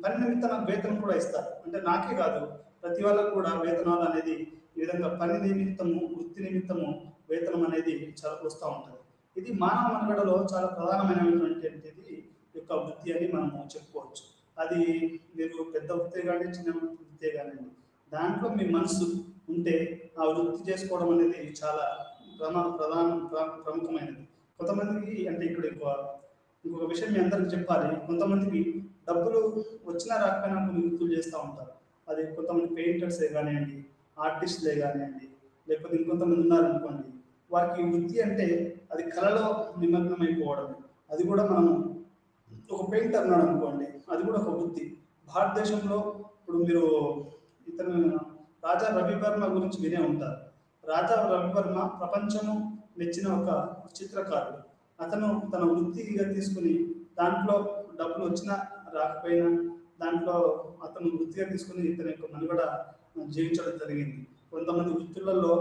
పని నిమిత్తం వేతనం కూడా ఇస్తారు. అంటే నాకే కాదు, ప్రతి వాళ్ళకు కూడా వేతనాలు అనేది ఈ విధంగా పని నిమిత్తము, వృత్తి నిమిత్తము వేతనం అనేది చాలా వస్తూ ఉంటుంది. ఇది మానవ మనుగడలో చాలా ప్రధానమైనటువంటిది యొక్క వృత్తి అని మనము చెప్పుకోవచ్చు. అది మీరు పెద్ద వృత్తి కానీ చిన్న వృత్తి కానివ్వండి, దాంట్లో మీ మనసు ఉంటే ఆ వృత్తి చేసుకోవడం అనేది చాలా ప్రముఖమైనది. కొంతమందికి అంటే ఇక్కడ ఇంకొక విషయం మీ అందరికి చెప్పాలి, కొంతమందికి డబ్బులు వచ్చినా రాకపోయినా కొన్ని వృత్తులు చేస్తూ ఉంటారు. అది కొంతమంది పెయింటర్సే కానివ్వండి, ఆర్టిస్టులే కానివ్వండి, లేకపోతే ఇంకొంతమంది ఉన్నారనుకోండి, వారికి వృత్తి అంటే అది కళలో నిమగ్నమైపోవడం. అది కూడా మనము ఒక పెయింటర్ అన్నాడు అనుకోండి, అది కూడా ఒక వృత్తి. భారతదేశంలో ఇప్పుడు మీరు ఇతను రాజా రవివర్మ గురించి వినే ఉంటారు. రాజా రవివర్మ ప్రపంచము మెచ్చిన ఒక చిత్రకారుడు. అతను తన వృత్తిగా తీసుకుని దాంట్లో డబ్బులు వచ్చినా రాకపోయినా దాంట్లో అతను వృత్తిగా తీసుకుని తన యొక్క మనుగడ జీవించడం జరిగింది. కొంతమంది వృత్తులలో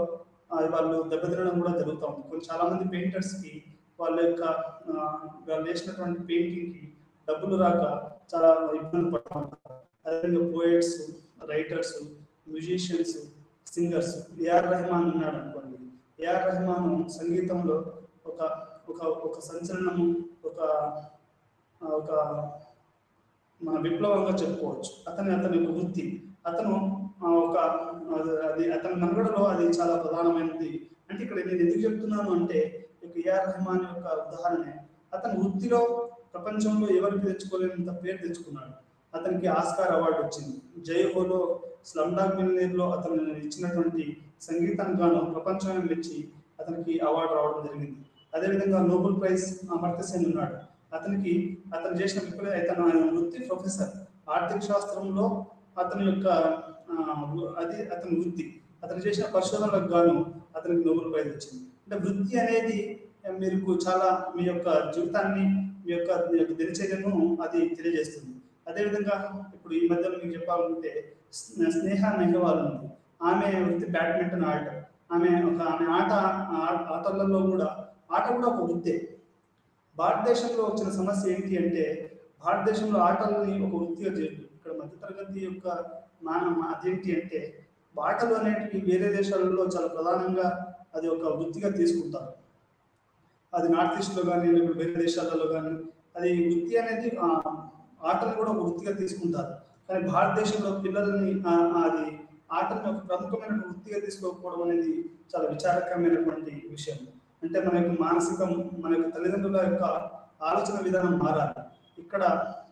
వాళ్ళు దెబ్బతినడం కూడా జరుగుతూ ఉంది. చాలా మంది పెయింటర్స్కి వాళ్ళ యొక్క వాళ్ళు వేసినటువంటి పెయింటింగ్కి డబ్బులు రాక చాలా ఇబ్బంది పడుతూ ఉంటారు. అదేవిధంగా poets, writers, musicians, singers. A R Rahman ఉన్నాడు అనుకోండి, ఏఆర్ రెహమాన్ సంగీతంలో ఒక ఒక ఒక సంచలనము, ఒక ఒక మన విప్లవంగా చెప్పుకోవచ్చు. అతని యొక్క వృత్తి, అతను ఒక అది అతని మనుగడలో అది చాలా ప్రధానమైనది. అంటే ఇక్కడ నేను ఎందుకు చెప్తున్నాను అంటే, ఏఆర్ రెహమాన్ యొక్క ఉదాహరణే. అతని వృత్తిలో ప్రపంచంలో ఎవరికి తెచ్చుకోలేనంత పేరు తెచ్చుకున్నాడు. అతనికి ఆస్కార్ అవార్డు వచ్చింది. జై హోలో, స్లమ్ డాగ్ మిలియనీర్లో అతను ఇచ్చినటువంటి సంగీతానికి గాను ప్రపంచాన్ని మెచ్చి అతనికి అవార్డు రావడం జరిగింది. అదేవిధంగా నోబెల్ ప్రైజ్ అమర్త్య సేన్ ఉన్నాడు. అతను చేసిన అతను వృత్తి ప్రొఫెసర్. ఆర్థిక శాస్త్రంలో అతని యొక్క అతని వృత్తి. అతను చేసిన పరిశోధనలకు గాను అతనికి నోబెల్ ప్రైజ్ వచ్చింది. అంటే వృత్తి అనేది మీకు చాలా మీ యొక్క జీవితాన్ని, మీ యొక్క దినచర్యను అది తెలియజేస్తుంది. అదేవిధంగా ఇప్పుడు ఈ మధ్యలో మీకు చెప్పాలంటే స్నేహ నెహ్వాల్ ఉంది. ఆమె వృత్తి బ్యాడ్మింటన్ ఆడటం. ఆమె ఆటలలో కూడా ఒక వృత్తే. భారతదేశంలో వచ్చిన సమస్య ఏంటి అంటే, భారతదేశంలో ఆటలని ఒక వృత్తిగా చేయదు. ఇక్కడ మధ్యతరగతి యొక్క అదేంటి అంటే, ఆటలు అనేటివి వేరే దేశాలలో చాలా ప్రధానంగా అది ఒక వృత్తిగా తీసుకుంటారు. అది నార్త్ ఈస్ట్లో కానీ లేకపోతే వేరే దేశాలలో కానీ అది వృత్తి అనేది ఆటలు కూడా ఒక వృత్తిగా తీసుకుంటారు. కానీ భారతదేశంలో పిల్లల్ని అది ఆటను ఒక ప్రముఖమైన వృత్తిగా తీసుకోకపోవడం అనేది చాలా విచారకరమైనటువంటి విషయం. అంటే మన యొక్క మన యొక్క తల్లిదండ్రుల యొక్క ఆలోచన విధానం మారాలి. ఇక్కడ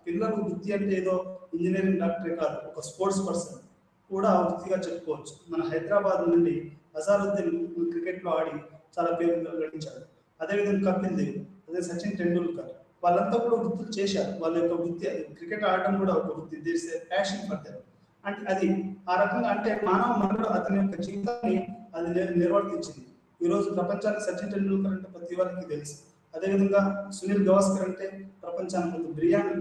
పిల్లలు వృత్తి అంటే ఏదో ఇంజనీరింగ్, డాక్టరే కాదు, ఒక స్పోర్ట్స్ పర్సన్ కూడా వృత్తిగా చెప్పుకోవచ్చు. మన హైదరాబాద్ నుండి అజారుద్దీన్ క్రికెట్లో ఆడి చాలా పేరు గడించాడు. అదేవిధంగా కపిల్ దేవ్, అదే సచిన్ టెండూల్కర్, వాళ్ళంతా కూడా వృత్తులు చేశారు. వాళ్ళ యొక్క వృత్తి క్రికెట్ ఆడటం కూడా ఒక వృత్తి. There is a passion for them. అంటే అది ఆ రకంగా అంటే మానవ మనుగడ అతని యొక్క జీవితాన్ని అది నిర్వర్తించింది. ఈరోజు ప్రపంచానికి సచిన్ టెండూల్కర్ అంటే ప్రతి వారికి తెలుసు. అదేవిధంగా సునీల్ గవాస్కర్ అంటే ప్రపంచానికి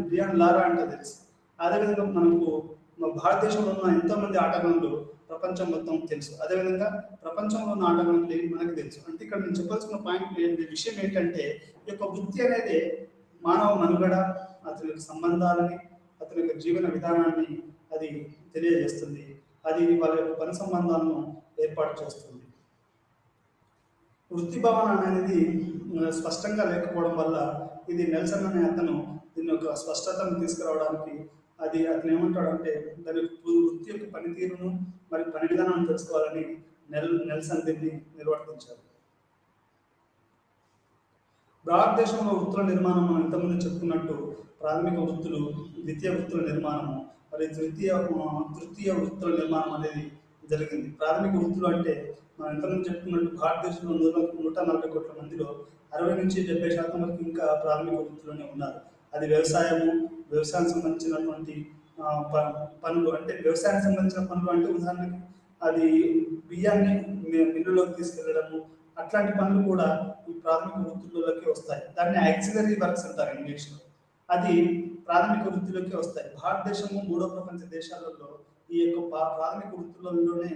బ్రియాన్ లారా అంటే తెలుసు. అదేవిధంగా మనకు భారతదేశంలో ఉన్న ఎంతోమంది ఆటగాళ్ళు ప్రపంచం మొత్తం తెలుసు. అదేవిధంగా ప్రపంచంలో ఉన్న ఆటగాళ్ళు మనకు తెలుసు. అంటే ఇక్కడ నేను చెప్పాల్సిన విషయం ఏంటంటే ఈ యొక్క వృత్తి అనేది మానవ మనుగడ, అతని యొక్క సంబంధాలని, అతని యొక్క జీవన విధానాన్ని అది తెలియజేస్తుంది. అది వాళ్ళ యొక్క పని సంబంధాలను ఏర్పాటు చేస్తుంది. వృత్తి భావన అనేది స్పష్టంగా లేకపోవడం వల్ల ఇది నెల్సన్ అనే అతను దీని యొక్క స్పష్టతను తీసుకురావడానికి అతను ఏమంటాడంటే దాని వృత్తి యొక్క పనితీరును మరి పని విధానాన్ని తెలుసుకోవాలని నెల్సన్ దీన్ని నిర్వర్తించారు. భారతదేశంలో వృత్తుల నిర్మాణం మనం ఇంతకుముందు చెప్పుకున్నట్టు ప్రాథమిక వృత్తులు, ద్వితీయ వృత్తుల నిర్మాణము, మరి తృతీయ వృత్తుల నిర్మాణం అనేది జరిగింది. ప్రాథమిక వృత్తులు అంటే మనం ఇంతకుముందు చెప్పుకున్నట్టు భారతదేశంలో 140 కోట్ల మందిలో 60 నుంచి 70% వరకు ఇంకా ప్రాథమిక వృత్తుల్లోనే ఉన్నారు. అది వ్యవసాయానికి సంబంధించినటువంటి పనులు, అంటే వ్యవసాయానికి సంబంధించిన పనులు అంటే ఉదాహరణకి అది బియ్యాన్ని మిల్లులోకి తీసుకెళ్లడము, అట్లాంటి పనులు కూడా ఈ ప్రాథమిక వృత్తుల్లోకి వస్తాయి. దాన్ని యాక్సిలరీ వర్క్స్ అంటారు ఇంగ్లీష్లో. అది ప్రాథమిక వృత్తిలోకి వస్తాయి. భారతదేశము 3వ ప్రపంచ దేశాలలో ఈ యొక్క ప్రాథమిక వృత్తులలోనే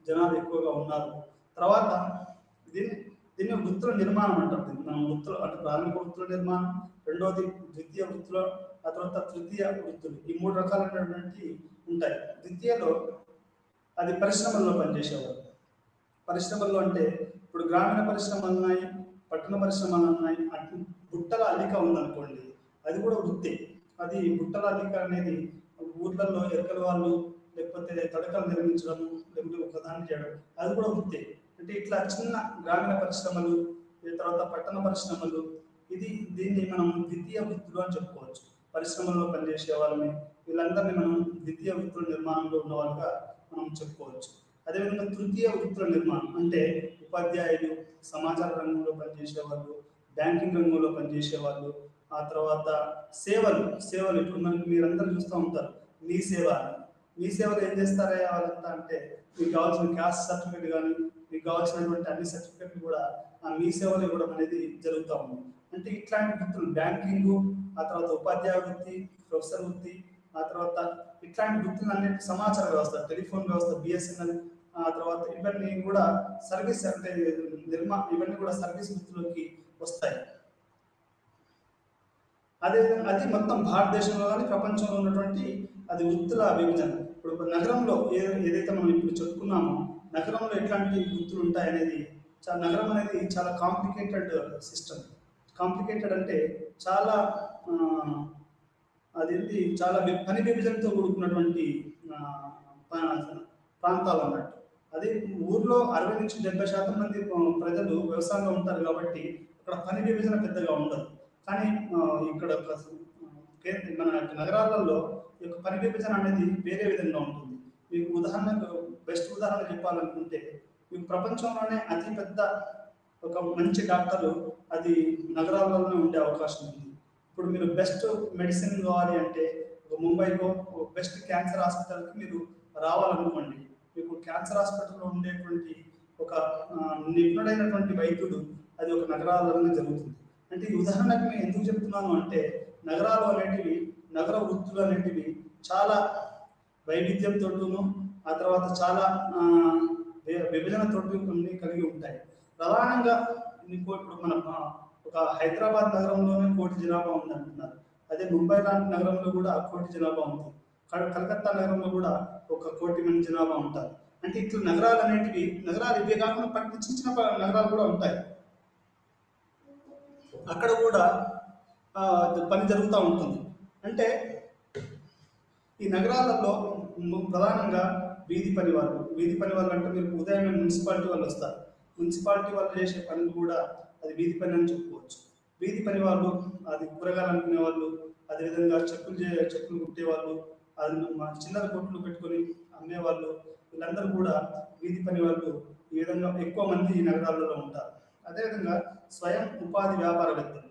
జనాలు ఎక్కువగా ఉన్నారు. తర్వాత దీన్ని వృత్తుల నిర్మాణం అంటారు. మనం వృత్తులు అంటే ప్రాథమిక వృత్తుల నిర్మాణం, రెండవది ద్వితీయ వృత్తులు, ఆ తర్వాత తృతీయ వృత్తులు, ఈ 3 రకాలైనటువంటి ఉంటాయి. ద్వితీయలో అది పరిశ్రమల్లో పనిచేసేవారు. పరిశ్రమల్లో అంటే ఇప్పుడు గ్రామీణ పరిశ్రమలు ఉన్నాయి, పట్టణ పరిశ్రమలు ఉన్నాయి. బుట్టల అల్లిక ఉందనుకోండి, అది కూడా వృత్తి. అది బుట్టల అల్లిక అనేది ఊర్లలో ఎరకల వాళ్ళు లేకపోతే తడకలు నిర్మించడం, లేకపోతే ఒకదాన్ని చేయడం, అది కూడా వృత్తి. అంటే ఇట్లా చిన్న గ్రామీణ పరిశ్రమలు, తర్వాత పట్టణ పరిశ్రమలు, దీన్ని మనం ద్వితీయ వృత్తులు అని చెప్పుకోవచ్చు. పరిశ్రమల్లో పనిచేసే వాళ్ళని వీళ్ళందరినీ మనం ద్వితీయ వృత్తుల నిర్మాణంలో ఉన్న వాళ్ళుగా మనం చెప్పుకోవచ్చు. అదేవిధంగా తృతీయ వృత్తుల నిర్మాణం అంటే ఉపాధ్యాయులు, సమాచార రంగంలో పనిచేసే వాళ్ళు, బ్యాంకింగ్ రంగంలో పనిచేసే వాళ్ళు, ఆ తర్వాత సేవలు ఇప్పుడు మనకి మీరందరూ చూస్తూ ఉంటారు మీ సేవలు ఏం చేస్తారా వాళ్ళంతా అంటే మీకు కావాల్సిన క్యాస్ట్ సర్టిఫికేట్ కానీ మీకు కావాల్సినటువంటి అన్ని సర్టిఫికేట్లు కూడా ఆ మీ సేవలు ఇవ్వడం అనేది జరుగుతూ ఉంది. అంటే ఇట్లాంటి వృత్తులు బ్యాంకింగ్, ఆ తర్వాత ఉపాధ్యాయ వృత్తి, ప్రొఫెసర్ వృత్తి, ఆ తర్వాత ఇట్లాంటి వృత్తులు అన్నిటి సమాచార వ్యవస్థ, టెలిఫోన్ వ్యవస్థ, బిఎస్ఎన్ఎల్, ఆ తర్వాత ఇవన్నీ కూడా సర్వీస్ అంటే ఇవన్నీ కూడా సర్వీస్ వృత్తిలోకి వస్తాయి. అదేవిధంగా అది మొత్తం భారతదేశంలో కానీ ప్రపంచంలో ఉన్నటువంటి అది వృత్తుల విభజన. ఇప్పుడు నగరంలో ఏదైతే మనం ఇప్పుడు చెప్పుకున్నామో నగరంలో ఎట్లాంటి వృత్తులు ఉంటాయనేది, నగరం అనేది చాలా కాంప్లికేటెడ్ సిస్టమ్. కాంప్లికేటెడ్ అంటే చాలా చాలా పని విభజనతో కూడుకున్నటువంటి ప్రాంతాలు అన్నట్టు. అది ఊర్లో 60 నుంచి 70% మంది ప్రజలు వ్యవసాయంలో ఉంటారు కాబట్టి అక్కడ పని విభజన పెద్దగా ఉండదు. కానీ ఇక్కడ మన నగరాలలో ఈ యొక్క పని విభజన అనేది వేరే విధంగా ఉంటుంది. మీకు బెస్ట్ ఉదాహరణ చెప్పాలనుకుంటే మీకు ప్రపంచంలోనే అతిపెద్ద ఒక మంచి డాక్టరు అది నగరాల్లోనే ఉండే అవకాశం ఉంది. ఇప్పుడు మీరు బెస్ట్ మెడిసిన్ కావాలి అంటే ముంబైలో బెస్ట్ క్యాన్సర్ హాస్పిటల్కి మీరు రావాలనుకోండి, మీకు క్యాన్సర్ హాస్పిటల్లో ఉండేటువంటి ఒక నిపుణుడైనటువంటి వైద్యుడు అది ఒక నగరాల్లోనే జరుగుతుంది. అంటే ఈ ఉదాహరణకు నేను ఎందుకు చెప్తున్నాను అంటే నగరాలు అనేటివి, నగర వృత్తులు అనేటివి చాలా వైవిధ్యంతోనూ ఆ తర్వాత చాలా విభజనతో కొన్ని కలిగి ఉంటాయి. ప్రధానంగా ఇప్పుడు మన ఒక హైదరాబాద్ నగరంలోనే 1 కోటి జనాభా ఉంది అంటున్నారు. అదే ముంబై లాంటి నగరంలో కూడా 1 కోటి జనాభా ఉంది. కలకత్తా నగరంలో కూడా 1 కోటి మంది జనాభా ఉంటారు. అంటే ఇట్లా నగరాలు ఇవే కాకుండా చిన్న చిన్న నగరాలు కూడా ఉంటాయి. అక్కడ కూడా పని జరుగుతూ ఉంటుంది. అంటే ఈ నగరాలలో ప్రధానంగా వీధి పని వాళ్ళు అంటే మీరు ఉదయం మున్సిపాలిటీ వాళ్ళు వస్తారు. మున్సిపాలిటీ వాళ్ళు చేసే పనులు కూడా అది వీధి పని అని చెప్పుకోవచ్చు. వీధి పని వాళ్ళు అది కూరగాయలు అనుకునే వాళ్ళు, అదేవిధంగా చెప్పులు కుట్టేవాళ్ళు, అది చిల్లర కొట్లు పెట్టుకొని అమ్మేవాళ్ళు, వీళ్ళందరూ కూడా వీధి పని వాళ్ళు ఈ విధంగా ఎక్కువ మంది ఈ నగరాలలో ఉంటారు. అదేవిధంగా స్వయం ఉపాధి వ్యాపారవేత్తలు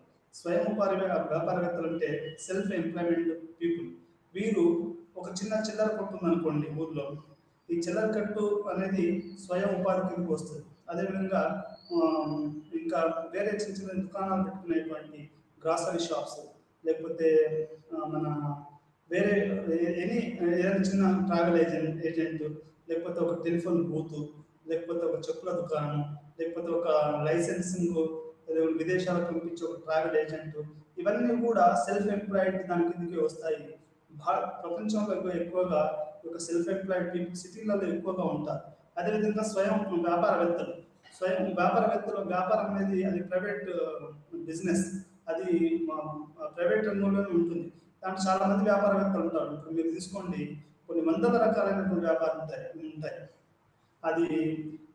అంటే సెల్ఫ్ ఎంప్లాయ్మెంట్ పీపుల్. వీరు ఒక చిల్లర కొట్టు ఉందనుకోండి ఊర్లో, ఈ చిల్లర కట్టు అనేది స్వయం ఉపాధి కిందకి వస్తుంది. అదేవిధంగా ఇంకా వేరే చిన్న చిన్న దుకాణాలు పెట్టుకునేటువంటి గ్రాసరీ షాప్స్, లేకపోతే మన వేరే ఎనీ ఏదైనా చిన్న ట్రావెల్ ఏజెంట్, లేకపోతే ఒక టెలిఫోన్ బూత్, లేకపోతే ఒక చెప్పుల దుకాణం, లేకపోతే ఒక లైసెన్సింగ్ విదేశాలకు పంపించే ఒక ట్రావెల్ ఏజెంట్, ఇవన్నీ కూడా సెల్ఫ్ ఎంప్లాయిడ్ దాని కిందకి వస్తాయి. ప్రపంచంలో ఎక్కువగా ఒక సెల్ఫ్ ఎంప్లాయిడ్ పీపుల్ సిటీలలో ఎక్కువగా ఉంటారు. అదేవిధంగా స్వయం వ్యాపారవేత్తలు, వ్యాపారం అనేది అది ప్రైవేట్ బిజినెస్, అది ప్రైవేట్ రంగంలోనే ఉంటుంది. దాంట్లో చాలా మంది వ్యాపారవేత్తలు ఉంటారు. ఇప్పుడు మీరు తీసుకోండి, కొన్ని వందల రకాలైనటువంటి వ్యాపారాలు ఉంటాయి. అది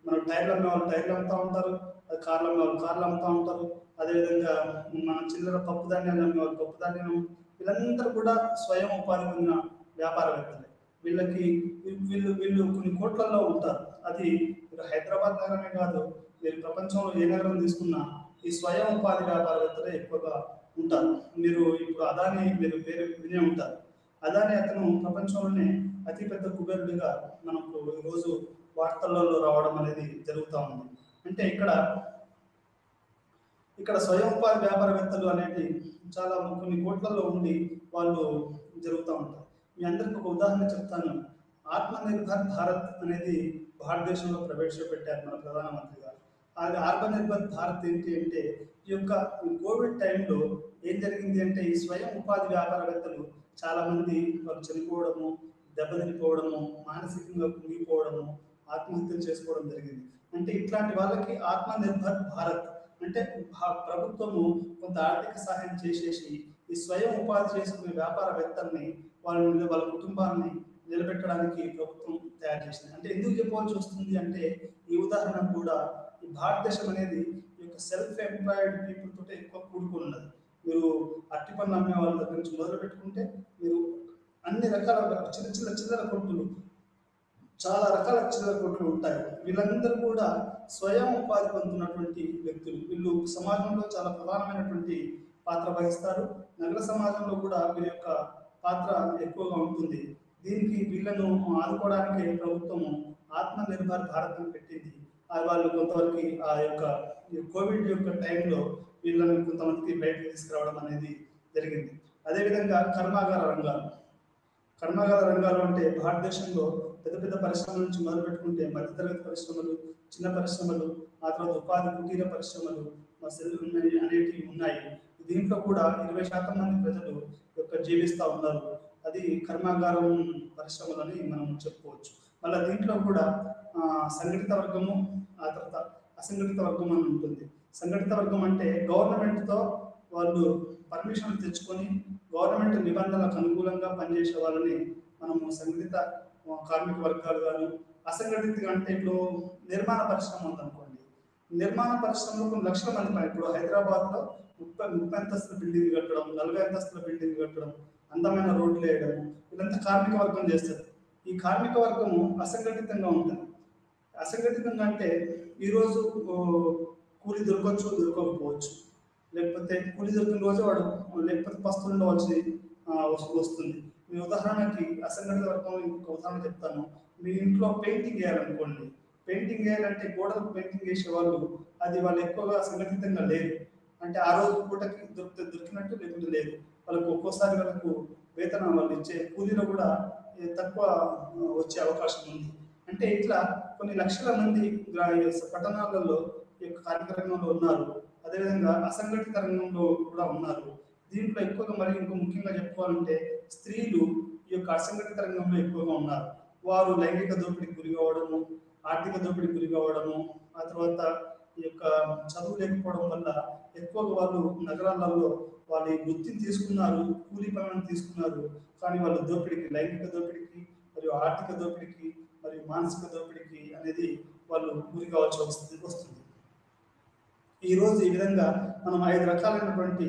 మనం టైర్లు అమ్మే వాళ్ళు టైర్లు అమ్ముతూ ఉంటారు, అది కార్లు అమ్మే వాళ్ళు కార్లు అమ్ముతూ ఉంటారు. అదేవిధంగా మన చిల్లర పప్పు ధాన్యాలు అమ్మే వాళ్ళు పప్పు ధాన్యం, వీళ్ళందరూ కూడా స్వయం ఉపాధి పొందిన వ్యాపారవేత్తలే. వీళ్ళకి వీళ్ళు కొన్ని కోట్లలో ఉంటారు. అది హైదరాబాద్ నగరమే కాదు, మీరు ప్రపంచంలో ఏ నగరం తీసుకున్నా ఈ స్వయం ఉపాధి వ్యాపారవేత్తలే ఎక్కువగా ఉంటారు. మీరు ఇప్పుడు అదాని మీరు పేరు వినే ఉంటారు. అదాని అతను ప్రపంచంలోనే అతిపెద్ద కుబేరుడిగా మనకు ఈరోజు వార్తలలో రావడం అనేది జరుగుతూ ఉంది. అంటే ఇక్కడ స్వయం ఉపాధి వ్యాపారవేత్తలు అనేది చాలా కొన్ని కోట్లలో ఉండి వాళ్ళు జరుగుతూ ఉంటారు. మీ అందరికి ఒక ఉదాహరణ చెప్తాను. ఆత్మనిర్భర్ భారత్ అనేది భారతదేశంలో ప్రవేశపెట్టారు మన ప్రధానమంత్రి గారు. అది ఆత్మనిర్భర్ భారత్ ఏంటి అంటే, ఈ యొక్క కోవిడ్ టైంలో ఏం జరిగింది అంటే, ఈ స్వయం ఉపాధి వ్యాపారవేత్తలు చాలా మంది వాళ్ళు చనిపోవడము, దెబ్బతినిపోవడము, మానసికంగా కుంగిపోవడము, ఆత్మహత్యలు చేసుకోవడం జరిగింది. అంటే ఇట్లాంటి వాళ్ళకి ఆత్మనిర్భర్ భారత్ అంటే ప్రభుత్వము కొంత ఆర్థిక సహాయం చేసేసి ఈ స్వయం ఉపాధి చేసుకునే వ్యాపారవేత్తల్ని వాళ్ళ కుటుంబాన్ని నిలబెట్టడానికి ప్రభుత్వం తయారు చేసింది. అంటే ఎందుకు చెప్పవలసి వస్తుంది అంటే, ఈ ఉదాహరణ కూడా ఈ భారతదేశం అనేది ఈ యొక్క సెల్ఫ్ ఎంప్లాయిడ్ పీపుల్ తోటే ఎక్కువ కూడుకుని ఉన్నది. మీరు అట్టి పనులు అమ్మే వాళ్ళ దగ్గర నుంచి మొదలు పెట్టుకుంటే, మీరు అన్ని రకాల చిల్లర కొట్టులు, చాలా రకాల చిల్లర కొట్లు ఉంటాయి. వీళ్ళందరూ కూడా స్వయం ఉపాధి పొందుతున్నటువంటి వ్యక్తులు. వీళ్ళు సమాజంలో చాలా ప్రధానమైనటువంటి పాత్ర వహిస్తారు. నగర సమాజంలో కూడా వీరి యొక్క పాత్ర ఎక్కువగా ఉంటుంది. దీనికి వీళ్ళను ఆదుకోవడానికి ప్రభుత్వము ఆత్మనిర్భర్ భారత్ అని పెట్టింది. వాళ్ళు కొంతవరకు ఆ యొక్క కోవిడ్ యొక్క టైంలో వీళ్ళని కొంతమందికి బయటకు తీసుకురావడం అనేది జరిగింది. అదేవిధంగా కర్మాగార రంగాలు అంటే భారతదేశంలో పెద్ద పెద్ద పరిశ్రమల నుంచి మొదలు పెట్టుకుంటే మధ్యతరగతి పరిశ్రమలు, చిన్న పరిశ్రమలు, ఆ తర్వాత ఉపాధి కుటీర పరిశ్రమలు అనేటివి ఉన్నాయి. దీంట్లో కూడా 20% మంది ప్రజలు యొక్క జీవిస్తూ ఉన్నారు. అది కర్మాగారం పరిశ్రమలని మనం చెప్పుకోవచ్చు. మళ్ళీ దీంట్లో కూడా సంఘటిత వర్గము, ఆ తర్వాత అసంఘటిత వర్గం అని ఉంటుంది. సంఘటిత వర్గం అంటే గవర్నమెంట్తో వాళ్ళు పర్మిషన్ తెచ్చుకొని గవర్నమెంట్ నిబంధనలకు అనుకూలంగా పనిచేసే వాళ్ళని మనము సంఘటిత కార్మిక వర్గాలు గాను. అసంఘటిత అంటే ఇప్పుడు నిర్మాణ పరిశ్రమ ఉందనుకోండి, నిర్మాణ పరిశ్రమలో కొన్ని లక్షల మంది పని. ఇప్పుడు హైదరాబాద్లో 30 అంతస్తుల బిల్డింగ్ కట్టడం, 40 అంతస్తుల బిల్డింగ్ కట్టడం, అందమైన రోడ్లు వేయడం, ఇదంతా కార్మిక వర్గం చేస్తారు. ఈ కార్మిక వర్గము అసంఘటితంగా ఉంటుంది. అసంఘటితంగా అంటే ఈరోజు కూలి దొరకవచ్చు, దొరకకపోవచ్చు. లేకపోతే కూలి దొరికిన రోజు వాడు లేకపోతే పస్తుల్లో వచ్చి వస్తుంది. మీ ఉదాహరణకి అసంఘటిత వర్గంలో ఇంకొక ఉదాహరణ చెప్తాను. మీ ఇంట్లో పెయింటింగ్ వేయాలనుకోండి. పెయింటింగ్ వేయాలంటే గోడలకు పెయింటింగ్ వేసే వాళ్ళు ఎక్కువగా సంఘటితంగా లేరు. అంటే ఆ రోజు పూటకి దొరికినట్టు లేకుంటే లేదు. వాళ్ళకు ఒక్కోసారి వాళ్ళకు వేతనం వాళ్ళు ఇచ్చే కూలీలో కూడా తక్కువ వచ్చే అవకాశం ఉంది. అంటే ఇట్లా కొన్ని లక్షల మంది పట్టణాలలో ఈ యొక్క కార్మిక రంగంలో ఉన్నారు. అదేవిధంగా అసంఘటిత రంగంలో కూడా ఉన్నారు. దీంట్లో ఎక్కువగా మరి ఇంకో ముఖ్యంగా చెప్పుకోవాలంటే స్త్రీలు ఈ యొక్క అసంఘటిత రంగంలో ఎక్కువగా ఉన్నారు. వారు లైంగిక దోపిడీకి గురి కావడము, ఆర్థిక దోపిడీకి గురి కావడము, ఆ తర్వాత ఈ యొక్క చదువు లేకపోవడం వల్ల ఎక్కువగా వాళ్ళు నగరాలలో వాళ్ళ వృత్తిని తీసుకున్నారు, కూలీ పనులను తీసుకున్నారు. కానీ వాళ్ళు లైంగిక దోపిడీకి మరియు ఆర్థిక దోపిడీకి మరియు మానసిక దోపిడీకి అనేది వాళ్ళు గురి కావాల్సి వస్తుంది. ఈరోజు ఈ విధంగా మనం 5 రకాలైనటువంటి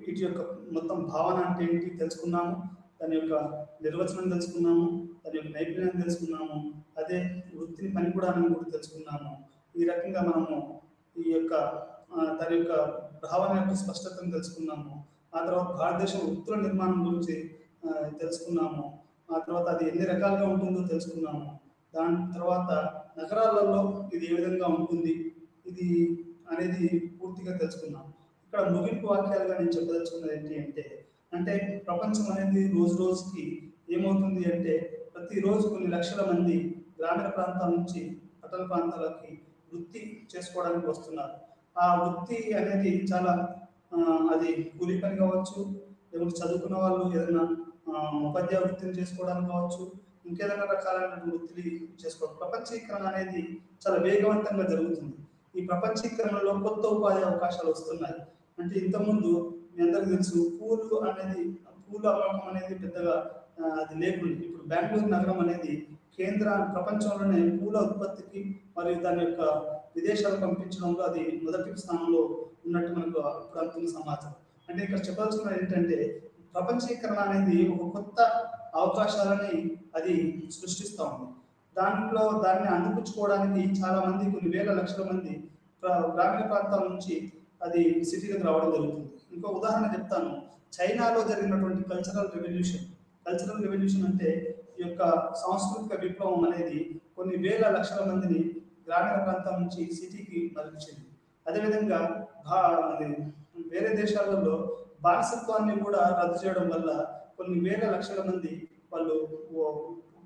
వీటి యొక్క మొత్తం భావన అంటే ఏంటి తెలుసుకున్నాము, దాని యొక్క నిర్వచనం తెలుసుకున్నాము, దాని యొక్క నైపుణ్యాన్ని తెలుసుకున్నాము, అదే వృత్తిని పనికూడాలని కూడా తెలుసుకున్నాము. ఈ రకంగా మనము ఈ యొక్క దాని యొక్క భావన యొక్క స్పష్టతను తెలుసుకున్నాము. ఆ తర్వాత భారతదేశం వృత్తుల నిర్మాణం గురించి తెలుసుకున్నాము. ఆ తర్వాత అది ఎన్ని రకాలుగా ఉంటుందో తెలుసుకున్నాము. దాని తర్వాత నగరాలలో ఇది ఏ విధంగా ఉంటుంది ఇది అనేది పూర్తిగా తెలుసుకున్నాం. ఇక్కడ ముగింపు వాక్యాలుగా నేను చెప్పదలుచుకున్నది ఏంటి అంటే, అంటే ప్రపంచం అనేది రోజు రోజుకి ఏమవుతుంది అంటే ప్రతిరోజు కొన్ని లక్షల మంది గ్రామీణ ప్రాంతాల నుంచి పట్టణ ప్రాంతాలకి వృత్తి చేసుకోవడానికి వస్తున్నారు. ఆ వృత్తి అనేది చాలా అది కూలి పని కావచ్చు, లేకుంటే చదువుకున్న వాళ్ళు ఏదైనా ఉపాధ్యాయ వృత్తిని చేసుకోవడానికి కావచ్చు, ఇంకేదైనా రకాలైనటువంటి వృత్తిని చేసుకోవడం. ప్రపంచీకరణ అనేది చాలా వేగవంతంగా జరుగుతుంది. ఈ ప్రపంచీకరణలో కొత్త ఉపాధి అవకాశాలు వస్తున్నాయి. అంటే ఇంతకుముందు మీ అందరికీ తెలుసు పూల అమ్మకం అనేది పెద్దగా అది లేకుండా ఇప్పుడు బెంగళూరు నగరం అనేది ప్రపంచంలోనే పూల ఉత్పత్తికి మరియు దాని యొక్క విదేశాలకు పంపించడంలో అది మొదటి స్థానంలో ఉన్నట్టు మనకు ఇప్పుడు అందుతున్న సమాచారం. అంటే ఇక్కడ చెప్పాల్సిన ఏంటంటే ప్రపంచీకరణ అనేది ఒక కొత్త అవకాశాలని అది సృష్టిస్తూ ఉంది. దాన్ని అందిపుచ్చుకోవడానికి చాలా మంది కొన్ని వేల లక్షల మంది గ్రామీణ ప్రాంతాల నుంచి అది సిటీలకు రావడం జరుగుతుంది. ఇంకో ఉదాహరణ చెప్తాను. చైనాలో జరిగినటువంటి కల్చరల్ రెవల్యూషన్ అంటే ఈ యొక్క సాంస్కృతిక విప్లవం అనేది కొన్ని వేల లక్షల మందిని గ్రామీణ ప్రాంతం నుంచి సిటీకి మరలించింది. అదేవిధంగా వేరే దేశాలలో బానిసత్వాన్ని కూడా రద్దు చేయడం వల్ల కొన్ని వేల లక్షల మంది వాళ్ళు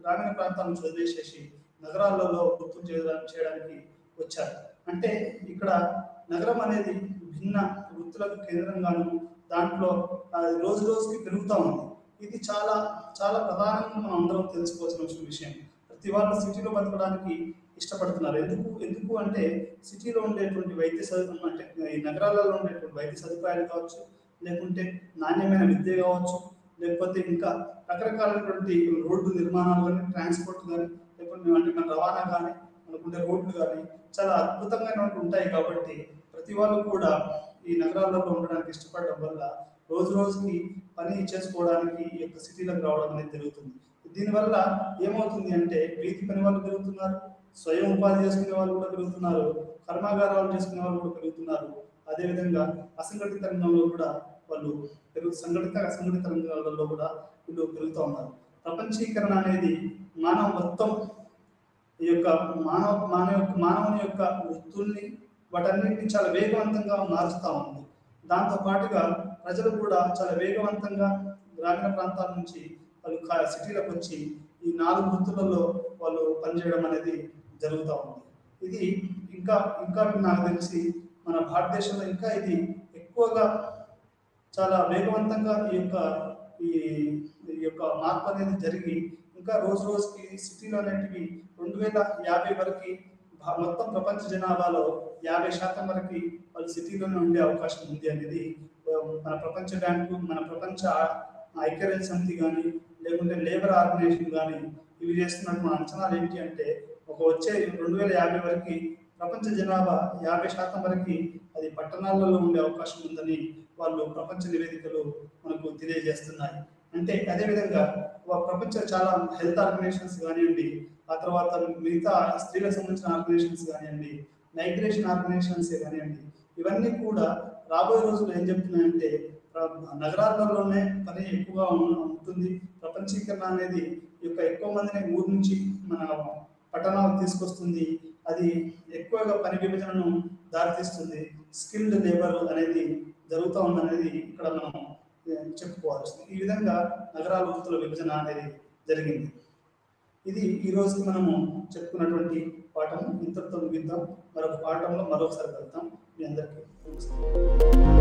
గ్రామీణ ప్రాంతాల నుంచి వదిలేసేసి నగరాలలో వృత్తులు చేయడానికి వచ్చారు. అంటే ఇక్కడ నగరం అనేది భిన్న వృత్తులకు కేంద్రంగాను దాంట్లో రోజు రోజుకి పెరుగుతూ ఉంది. ఇది చాలా చాలా ప్రధానంగా మనం అందరం తెలుసుకోవాల్సిన విషయం. ప్రతి వాళ్ళు సిటీలో బతకడానికి ఇష్టపడుతున్నారు. ఎందుకు అంటే సిటీలో ఉండేటువంటి అంటే ఈ నగరాలలో ఉండేటువంటి వైద్య సదుపాయాలు కావచ్చు, లేకుంటే నాణ్యమైన విద్య కావచ్చు, లేకపోతే ఇంకా రకరకాలైనటువంటి రోడ్డు నిర్మాణాలు కానీ, ట్రాన్స్పోర్ట్ కానీ, లేకపోతే అంటే మన రవాణా కానీ, మనకుండే రోడ్లు కానీ చాలా అద్భుతంగా ఉంటాయి. కాబట్టి ప్రతి వాళ్ళు కూడా ఈ నగరాలలో ఉండడానికి ఇష్టపడడం వల్ల రోజు రోజుకి పని చేసుకోవడానికి ఈ యొక్క సిటీలకు రావడం అనేది జరుగుతుంది. దీనివల్ల ఏమవుతుంది అంటే వీధి పని వాళ్ళు పెరుగుతున్నారు, స్వయం ఉపాధి చేసుకునే వాళ్ళు కూడా పెరుగుతున్నారు, కర్మాగారాలు చేసుకునే వాళ్ళు కూడా పెరుగుతున్నారు. అదేవిధంగా అసంఘటిత రంగంలో కూడా వాళ్ళు సంఘటిత అసంఘటిత రంగాలలో కూడా వీళ్ళు పెరుగుతూ ఉన్నారు. ప్రపంచీకరణ అనేది మొత్తం ఈ యొక్క మానవుని యొక్క వృత్తుల్ని వాటన్నిటిని చాలా వేగవంతంగా మారుస్తూ ఉంది. దాంతో పాటుగా ప్రజలు కూడా చాలా వేగవంతంగా గ్రామీణ ప్రాంతాల నుంచి వాళ్ళు సిటీలకు వచ్చి ఈ 4 వృత్తులలో వాళ్ళు పనిచేయడం అనేది జరుగుతూ ఉంది. ఇది ఇంకా నాకు తెలిసి మన భారతదేశంలో ఇంకా ఇది ఎక్కువగా చాలా వేగవంతంగా ఈ యొక్క మార్పు అనేది జరిగి ఇంకా రోజు రోజుకి సిటీలు అనేటివి 2050 వరకు మొత్తం ప్రపంచ జనాభాలో 50% వరకు వాళ్ళు సిటీలోనే ఉండే అవకాశం ఉంది అనేది మన ప్రపంచ బ్యాంకు, మన ప్రపంచ ఐక్యరాజ్య సమితి కానీ, లేకుంటే లేబర్ ఆర్గనైజేషన్ కానీ ఇవి చేస్తున్నటువంటి అంచనాలు ఏంటి అంటే వచ్చే 2050 వరకు ప్రపంచ జనాభా 50% వరకు అది పట్టణాలలో ఉండే అవకాశం ఉందని వాళ్ళు ప్రపంచ నివేదికలు మనకు తెలియజేస్తున్నాయి. అంటే అదేవిధంగా ప్రపంచ చాలా హెల్త్ ఆర్గనైజేషన్స్ కానివ్వండి, ఆ తర్వాత మిగతా స్త్రీలకు సంబంధించిన ఆర్గనైజేషన్స్ కానివ్వండి, మైగ్రేషన్ ఆర్గనైజేషన్స్ కానివ్వండి, ఇవన్నీ కూడా రాబోయే రోజుల్లో ఏం చెప్తున్నాయంటే నగరాలలోనే పని ఎక్కువగా ఉంటుంది. ప్రపంచీకరణ అనేది ఎక్కువ మందిని ఊరు నుంచి మన పట్టణాలకు తీసుకొస్తుంది. అది ఎక్కువగా పని విభజనను దారితీస్తుంది. స్కిల్డ్ లేబర్ అనేది జరుగుతూ ఉందనేది ఇక్కడ మనం చెప్పుకోవాల్సింది. ఈ విధంగా నగరాల వృత్తుల విభజన అనేది జరిగింది. ఇది ఈ రోజు మనము చెప్పుకున్నటువంటి పాఠం. ఇంతటితో ముగిద్దాం. మరొక పాఠంలో మరొకసారి కలుద్దాం. మీ అందరికీ నమస్కారం.